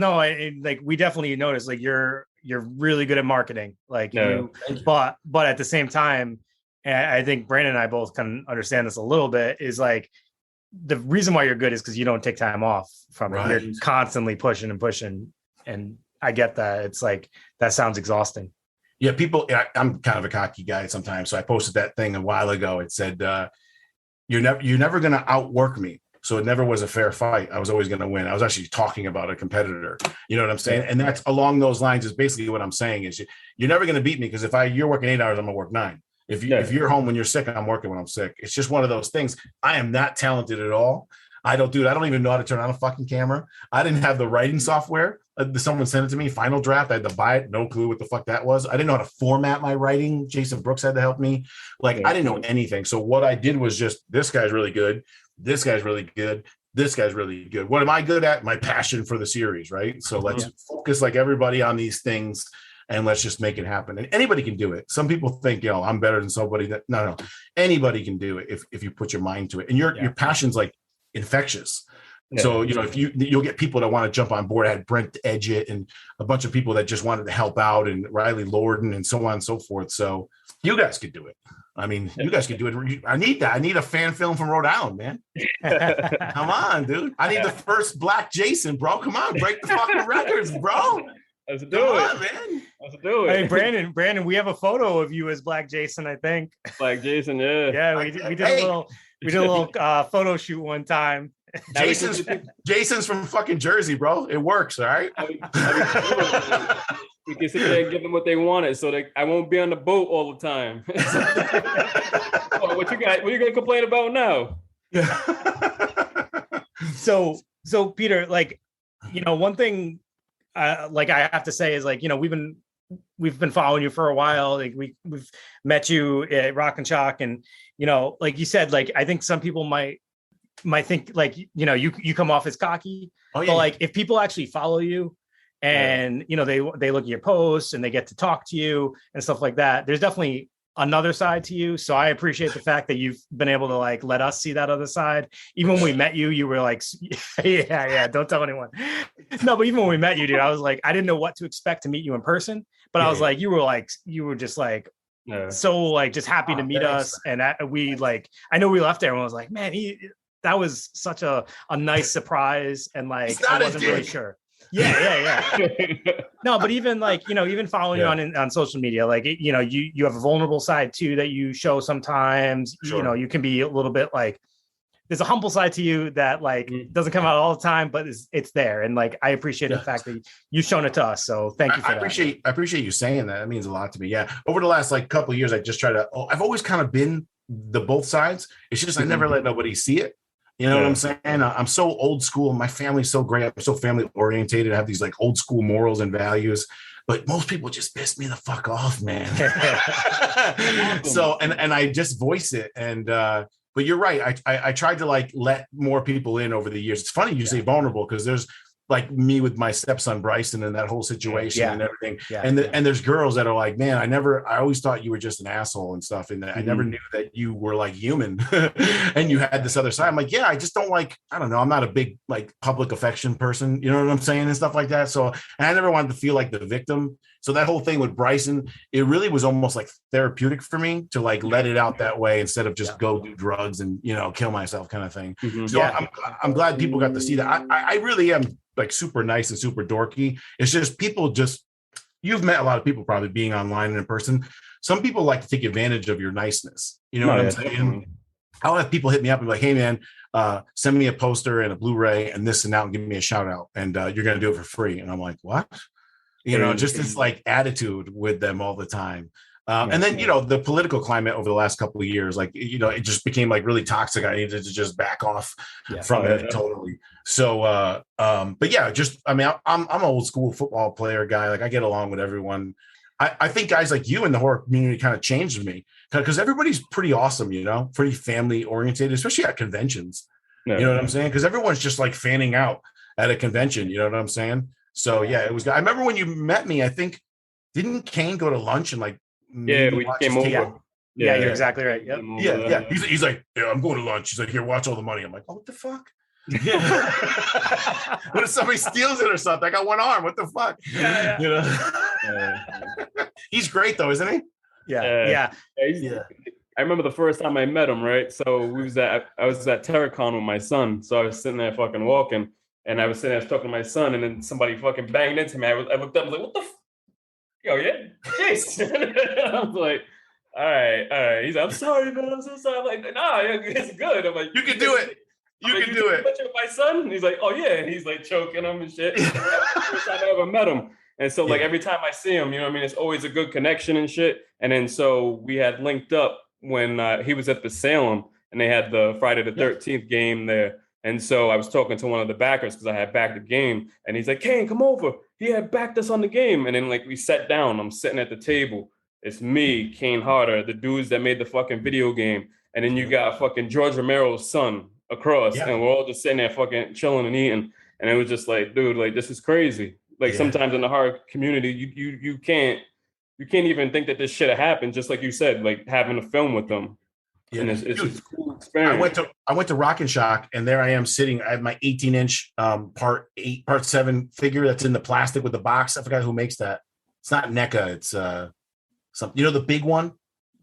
S1: like we definitely noticed like you're really good at marketing. Like but at the same time, and I think Brandon and I both can understand this a little bit, is like the reason why you're good is because you don't take time off from it. You're constantly pushing and pushing. And I get that. It's like, that sounds exhausting.
S3: Yeah, I'm kind of a cocky guy sometimes. So I posted that thing a while ago. It said, you're never going to outwork me. So it never was a fair fight. I was always going to win. I was actually talking about a competitor. You know what I'm saying? And that's along those lines is basically what I'm saying is you're never going to beat me, because if you're working 8 hours, I'm going to work 9. If you're home when you're sick, I'm working when I'm sick. It's just one of those things. I am not talented at all. I don't even know how to turn on a fucking camera. I didn't have the writing software. Someone sent it to me, Final Draft. I had to buy it. No clue what the fuck that was. I didn't know how to format my writing. Jason Brooks had to help me. I didn't know anything. So what I did was just, this guy's really good. This guy's really good. This guy's really good. What am I good at? My passion for the series, right? So let's focus like everybody on these things. and let's just make it happen. And anybody can do it. Some people think, I'm better than somebody. No, anybody can do it if you put your mind to it, and your passion's like infectious. Yeah. So, if you'll get people that want to jump on board. I had Brent Edgett and a bunch of people that just wanted to help out, and Riley Lorden and so on and so forth. So you guys could do it. I mean, you guys could do it. I need that. I need a fan film from Rhode Island, man. Come on, dude. I need the first Black Jason, bro. Come on, break the fucking records, bro.
S2: Let's do it,
S3: man.
S2: Let's do it.
S1: Hey, Brandon, we have a photo of you as Black Jason, I think.
S2: Black Jason, yeah.
S1: Yeah, we did a little photo shoot one time.
S3: Jason's from fucking Jersey, bro. It works, all right?
S2: We can sit there and give them what they wanted, so I won't be on the boat all the time. What you got? What are you gonna complain about now?
S1: So Peter, one thing, I have to say is we've been following you for a while. Like we've met you at Rock and Shock, and like you said, I think some people might think you come off as cocky. Oh, yeah. But if people actually follow you and they look at your posts and they get to talk to you and stuff like that, there's definitely another side to you. So I appreciate the fact that you've been able to let us see that other side. Even when we met you, you were like, yeah, don't tell anyone. No, but even when we met you, dude, I was like, I didn't know what to expect to meet you in person, but I was like, you were just so just happy to meet us. And I know we left there and I was like, man, that was such a nice surprise. And I wasn't really sure. Yeah. No, but even even following you on social media, you have a vulnerable side too that you show sometimes. Sure. You can be a little bit there's a humble side to you that doesn't come out all the time, but it's there. And I appreciate the fact that you've shown it to us. So thank you for that. I appreciate you saying that. That means a lot to me. Yeah. Over the last couple of years, I just try to. I've always kind of been the both sides. It's just I never let nobody see it. You know what I'm saying? I'm so old school. My family's so great. I'm so family orientated. I have these old school morals and values, but most people just piss me the fuck off, man. So, and I just voice it. And, but you're right. I tried to let more people in over the years. It's funny you say vulnerable because there's me with my stepson Bryson and that whole situation and everything. And there's girls that are like, man, I always thought you were just an asshole and stuff. And I never knew that you were human and you had this other side. I'm like, yeah, I just don't I don't know. I'm not a big public affection person. You know what I'm saying? And stuff like that. So, and I never wanted to feel like the victim. So that whole thing with Bryson, it really was almost therapeutic for me to let it out that way instead of just go do drugs and, kill myself kind of thing. So I'm glad people got to see that. I really am super nice and super dorky. It's just you've met a lot of people probably being online and in person. Some people like to take advantage of your niceness. You know what I'm saying? Definitely. I'll have people hit me up and be like, hey man, send me a poster and a Blu-ray and this and that and give me a shout out. And you're going to do it for free. And I'm like, what? Just this attitude with them all the time. And then, the political climate over the last couple of years, it just became really toxic. I needed to just back off from it totally. So, but yeah, I'm an old school football player guy. I get along with everyone. I think guys like you in the horror community kind of changed me because everybody's pretty awesome, pretty family oriented, especially at conventions. You know what I'm saying? Because everyone's just fanning out at a convention. You know what I'm saying? So yeah, it was. I remember when you met me. I think didn't Kane go to lunch and
S2: we came over.
S1: Yeah, you're exactly right. Yep.
S3: Yeah. He's like, yeah, I'm going to lunch. He's like, here, watch all the money. I'm like, oh, what the fuck? What if somebody steals it or something? I got one arm. What the fuck? He's great though, isn't he?
S1: Yeah.
S2: I remember the first time I met him. Right, so I was at Terracon with my son. So I was sitting there fucking walking. And I was sitting there talking to my son, and then somebody fucking banged into me. I looked up, I was like, what the yo, yeah? Jason. I was like, all right. He's like, I'm sorry, man. I'm so sorry. I'm like, nah, it's good. I'm like,
S3: you can do it. You can do it.
S2: With my son? And he's like, oh, yeah. And he's choking him and shit. First time I ever met him. And so, every time I see him, it's always a good connection and shit. And then so we had linked up when he was at the Salem, and they had the Friday the 13th game there. And so I was talking to one of the backers because I had backed the game, and he's like, Kane, come over. He had backed us on the game. And then we sat down. I'm sitting at the table. It's me, Kane Harder, the dudes that made the fucking video game. And then you got fucking George Romero's son across, and we're all just sitting there fucking chilling and eating. And it was just dude, this is crazy. Like sometimes in the horror community, you can't even think that this should have happened. Just like you said, like having a film with them. Yeah. And it's a cool experience.
S3: I went to Rock and Shock, and there I am sitting. I have my 18-inch part 7 figure that's in the plastic with the box. I forgot who makes that. It's not NECA. It's something. The big one.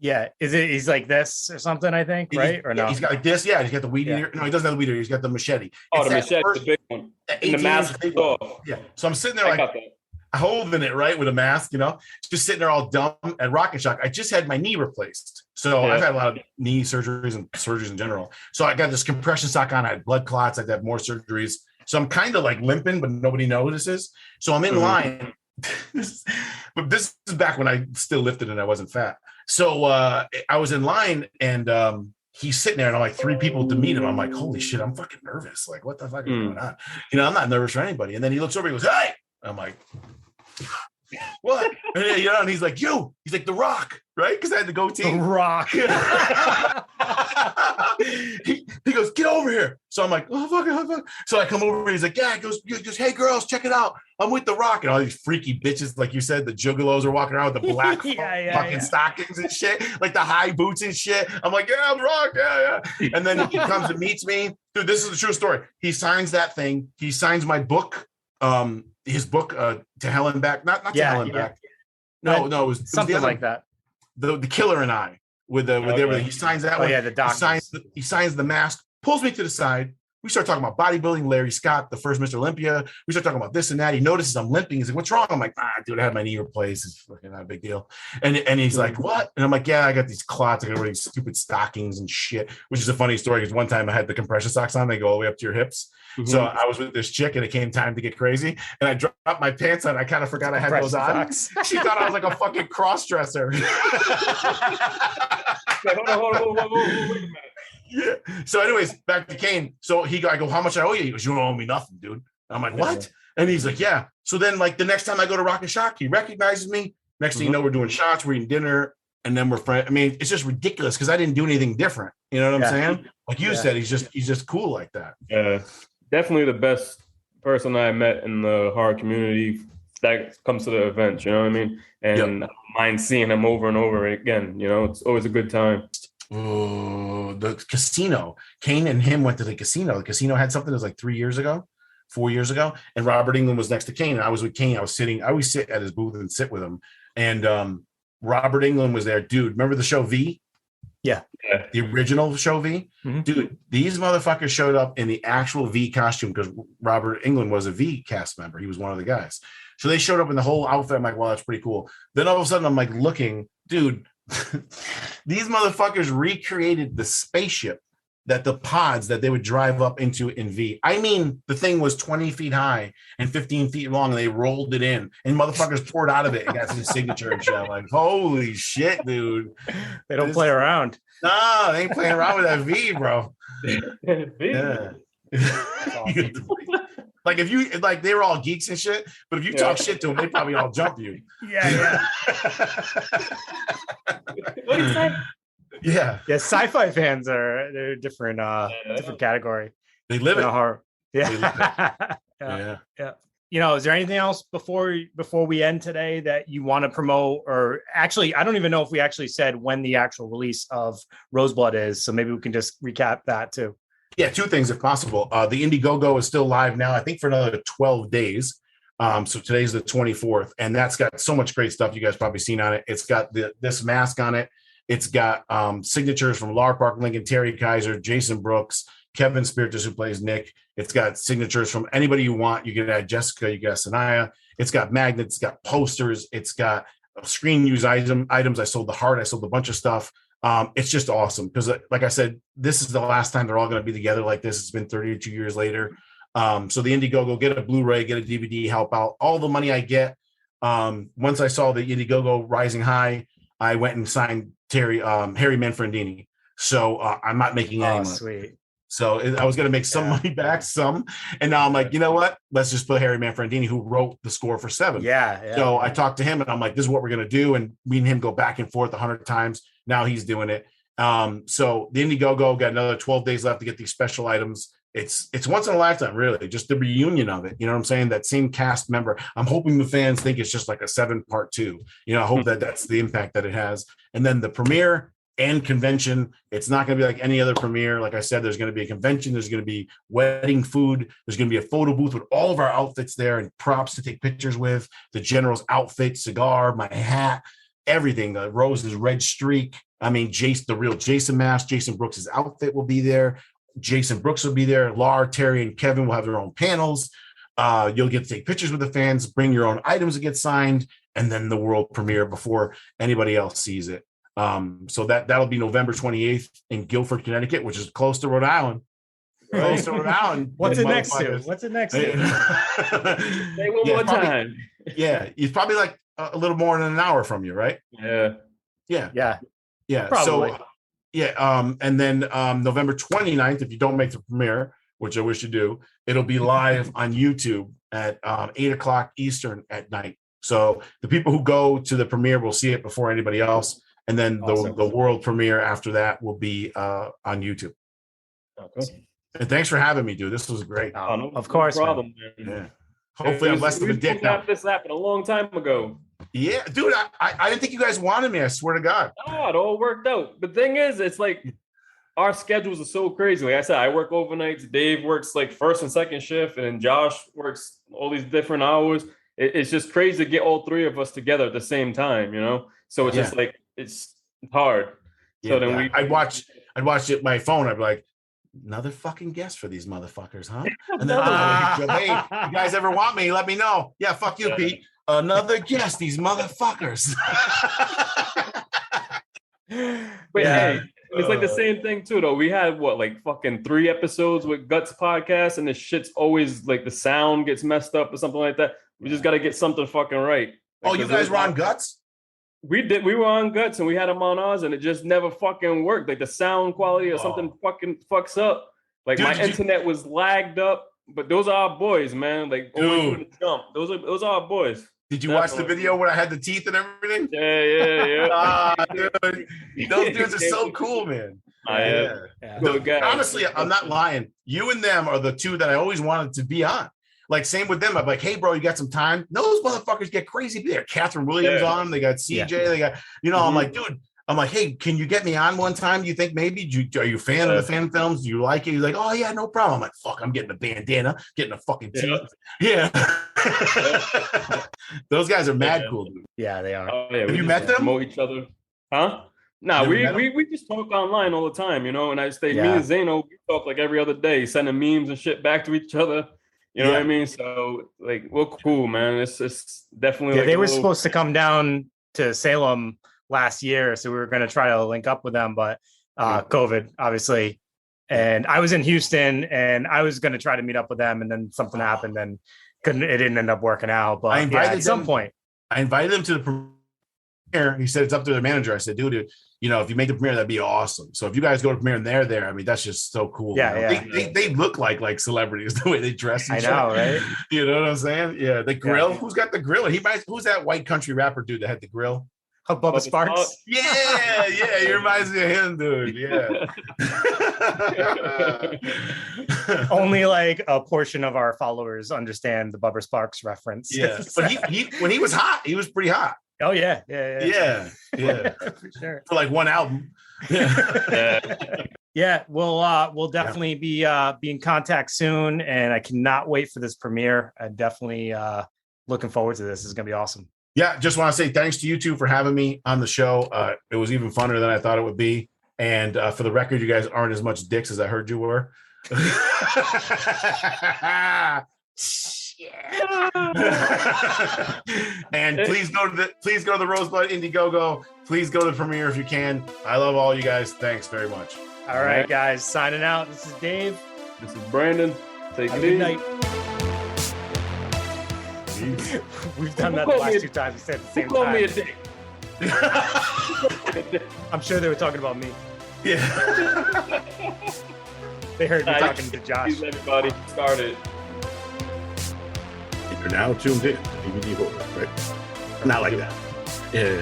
S1: Yeah, he's like this or something, I think, right? Or no?
S3: He's got like this. Yeah, he's got the weed eater. No, he doesn't have the weed eater. He's got the machete.
S2: Oh, the machete, the big one. And the mask.
S3: Yeah. So I'm sitting there like holding it right with a mask, just sitting there all dumb at Rock and Shock. I just had my knee replaced. So I've had a lot of knee surgeries and surgeries in general. So I got this compression sock on. I had blood clots. I'd have more surgeries. So I'm kind of like limping, but nobody notices. So I'm in line. But this is back when I still lifted and I wasn't fat. So I was in line, and he's sitting there, and I'm like 3 people to meet him. I'm like, holy shit, I'm fucking nervous. Like, what the fuck is going on? I'm not nervous for anybody. And then he looks over, he goes, hey. I'm like, what? And he's like, you. He's like, The Rock, right? Because I had the goatee.
S1: The Rock.
S3: he goes, get over here. So I'm like, oh, fuck. So I come over, and he's like, yeah. He goes, hey, girls, check it out. I'm with The Rock. And all these freaky bitches, like you said, the juggalos are walking around with the black fucking stockings and shit, like the high boots and shit. I'm like, yeah, I'm The Rock. Yeah. And then he comes and meets me. Dude, this is the true story. He signs that thing. He signs my book. His book, To Hell and Back, not To Hell and Back. No, it was
S1: something like that.
S3: The Killer and I with everything. He signs that one.
S1: Yeah, the doctors.
S3: He signs the mask, pulls me to the side. We start talking about bodybuilding, Larry Scott, the first Mr. Olympia. We start talking about this and that. He notices I'm limping. He's like, what's wrong? I'm like, dude, I had my knee replaced. It's fucking not a big deal. And he's like, what? And I'm like, yeah, I got these clots. I got these stupid stockings and shit, which is a funny story because one time I had the compression socks on. They go all the way up to your hips. Mm-hmm. So I was with this chick, and it came time to get crazy. And I dropped my pants on. I kind of forgot I had those on. She thought I was like a fucking cross-dresser. Hold on. Wait a minute. Yeah. So anyways, back to Kane. So I go, how much I owe you? He goes, you don't owe me nothing, dude. I'm like, what? And he's like, yeah. So then like the next time I go to Rock and Shock, he recognizes me. Next thing you know, we're doing shots, we're eating dinner, and then we're friends. I mean, it's just ridiculous because I didn't do anything different. You know what I'm saying? Like you said, he's just cool like that.
S2: Yeah. Definitely the best person I met in the horror community that comes to the events, you know what I mean? And I mind seeing him over and over again, it's always a good time.
S3: Oh, the casino. Kane and him went to the casino. The casino had something that was like 4 years ago, and Robert Englund was next to Kane, and I was with Kane. I always sit at his booth and sit with him. And Robert Englund was there. Dude, remember the show V?
S1: Yeah.
S3: The original show V? Mm-hmm. Dude, these motherfuckers showed up in the actual V costume because Robert Englund was a V cast member. He was one of the guys. So they showed up in the whole outfit. I'm like, well, that's pretty cool. Then all of a sudden I'm like looking, dude, these motherfuckers recreated the spaceship that the pods that they would drive up into in V. I mean, the thing was 20 feet high and 15 feet long, and they rolled it in, and motherfuckers poured out of it and got his signature and shit. I'm like, holy shit, dude.
S1: They don't play around.
S3: No, they ain't playing around with that V, bro. Yeah. Awesome. Like if you they were all geeks and shit, but if you talk shit to them, they probably all jump you.
S1: Yeah.
S2: What do you say?
S3: Yeah.
S1: Sci-fi fans they're different different category.
S3: They live in
S1: horror. Yeah. Is there anything else before we end today that you want to promote? Or actually, I don't even know if we actually said when the actual release of Roseblood is, so maybe we can just recap that too.
S3: Yeah, 2 things if possible. The Indiegogo is still live now, I think for another 12 days. So today's the 24th, and that's got so much great stuff you guys probably seen on it. It's got this mask on it. It's got signatures from Lar-Park, Lincoln, Terry Kiser, Jason Brooks, Kevin Spiritus, who plays Nick. It's got signatures from anybody you want. You can add Jessica, you got Sanaya. It's got magnets, it's got posters, it's got screen use items. I sold the heart, I sold a bunch of stuff. It's just awesome because, like I said, this is the last time they're all going to be together like this. It's been 32 years later. So the Indiegogo, get a Blu-ray, get a DVD, help out. All the money I get. Once I saw the Indiegogo rising high, I went and signed Harry Manfredini. So I'm not making any money.
S1: Sweet.
S3: So I was going to make some money back, and now I'm like, you know what? Let's just put Harry Manfredini, who wrote the score for 7.
S1: Yeah.
S3: So I talked to him, and I'm like, this is what we're going to do, and me and him go back and forth 100 times. Now he's doing it. So the Indiegogo got another 12 days left to get these special items. it's once in a lifetime, really, just the reunion of it. You know what I'm saying? That same cast member. I'm hoping the fans think it's just like a 7-part 2. You know, I hope that that's the impact that it has. And then the premiere and convention, it's not going to be like any other premiere. Like I said, there's going to be a convention. There's going to be wedding food. There's going to be a photo booth with all of our outfits there and props to take pictures with. The general's outfit, cigar, my hat, everything. Rose's red streak. I mean, Jace, the real Jason mask. Jason Brooks' outfit will be there. Jason Brooks will be there. Lar, Terry, and Kevin will have their own panels. You'll get to take pictures with the fans, bring your own items to get signed, and then the world premiere before anybody else sees it. So that'll be November 28th in Guilford, Connecticut, which is close to Rhode Island.
S1: Right.
S3: Close to Rhode Island.
S1: What's it next to? What's it next to?
S2: Say one more time.
S3: Yeah, it's probably like a little more than an hour from you, right?
S2: Yeah.
S1: Probably.
S3: So and then November 29th, if you don't make the premiere, which I wish you do, it'll be live on YouTube at 8 o'clock Eastern at night. So the people who go to the premiere will see it before anybody else. And then
S1: Awesome.
S3: the world premiere after that will be on YouTube.
S2: Okay.
S3: And thanks for having me, dude. This was great.
S1: Of course,
S2: no problem, man.
S3: Yeah. Hopefully I'm less of a dick now.
S2: This happened a long time ago.
S3: Yeah, dude, I didn't think you guys wanted me. I swear to God.
S2: Oh, it all worked out. The thing is, it's like our schedules are so crazy. Like I said, I work overnights. Dave works like first and second shift, and Josh works all these different hours. It's just crazy to get all three of us together at the same time, you know? So it's just like, it's hard. So then
S3: I'd watch it on my phone. I'd be like, another fucking guest for these motherfuckers, huh? And then hey, you guys ever want me? Let me know. Yeah, fuck you, Pete. Another guest, these motherfuckers.
S2: But hey, it's like the same thing too, though. We had like fucking 3 episodes with Guts podcast, and the shit's always like the sound gets messed up or something like that. We just got to get something fucking right.
S3: Oh, you guys were on Guts?
S2: We were on Guts, and we had them on ours, and it just never fucking worked. Like the sound quality or something fucking fucks up. Like my internet was lagged up, but those are our boys, man. Like
S3: dude,
S2: those are our boys.
S3: Did you watch the video where I had the teeth and everything?
S2: Yeah.
S3: Dude, those dudes are so cool, man.
S2: Good guys.
S3: Honestly, I'm not lying. You and them are the two that I always wanted to be on. Like, same with them. I'm like, hey, bro, you got some time? Those motherfuckers get crazy. They got Catherine Williams on. They got CJ. They got, I'm like, dude, I'm like, hey, can you get me on one time? Do you think maybe? Are you a fan of the fan films? Do you like it? He's like, oh, yeah, no problem. I'm like, fuck, I'm getting a bandana, getting a fucking teeth. Yeah. Those guys are mad cool, dude.
S1: Yeah, they are.
S2: Oh, yeah,
S3: have you met them?
S2: Promote each other. Huh? Nah, we just talk online all the time, you know, and me and Zeno, we talk like every other day, sending memes and shit back to each other. You know what I mean? So like, we're cool, man. It's definitely like
S1: they were supposed to come down to Salem last year, so we were going to try to link up with them, but COVID, obviously. And I was in Houston, and I was going to try to meet up with them, and then something happened, and it didn't end up working out. But I invited at some point,
S3: I invited them to the premiere. He said it's up to their manager. I said, dude, if you make the premiere, that'd be awesome. So if you guys go to premiere and they're there, I mean, that's just so cool. They look like celebrities the way they dress.
S1: I know, right?
S3: You know what I'm saying? Yeah, the grill. Who's got the grill? Who's that white country rapper dude that had the grill?
S1: Oh, Bubba Sparks.
S3: Yeah, he reminds me of him, dude. Yeah.
S1: Only like a portion of our followers understand the Bubba Sparks reference.
S3: Yeah, but when he was hot, he was pretty hot.
S1: Oh yeah.
S3: For sure. For like one album.
S1: Yeah, we'll definitely be in contact soon, and I cannot wait for this premiere. I'm definitely looking forward to this. This is gonna be awesome.
S3: Yeah, just want to say thanks to you two for having me on the show. It was even funner than I thought it would be. And for the record, you guys aren't as much dicks as I heard you were. And please go to the Rosebud Indiegogo. Please go to the premiere if you can. I love all you guys. Thanks very much.
S1: All right, guys, signing out. This is Dave.
S2: This is Brandon. Take it easy.
S1: Good night. We've done that the last 2 times. We said at the same time.
S2: Call me a dick.
S1: I'm sure they were talking about me.
S3: Yeah.
S1: They heard me talking to Josh.
S2: Everybody started.
S3: You're now tuned in to DVD Horror, right? Not like that. Yeah.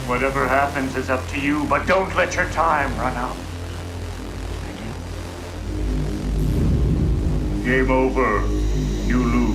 S7: Whatever happens is up to you, but don't let your time run out. Thank you. Game over. You lose.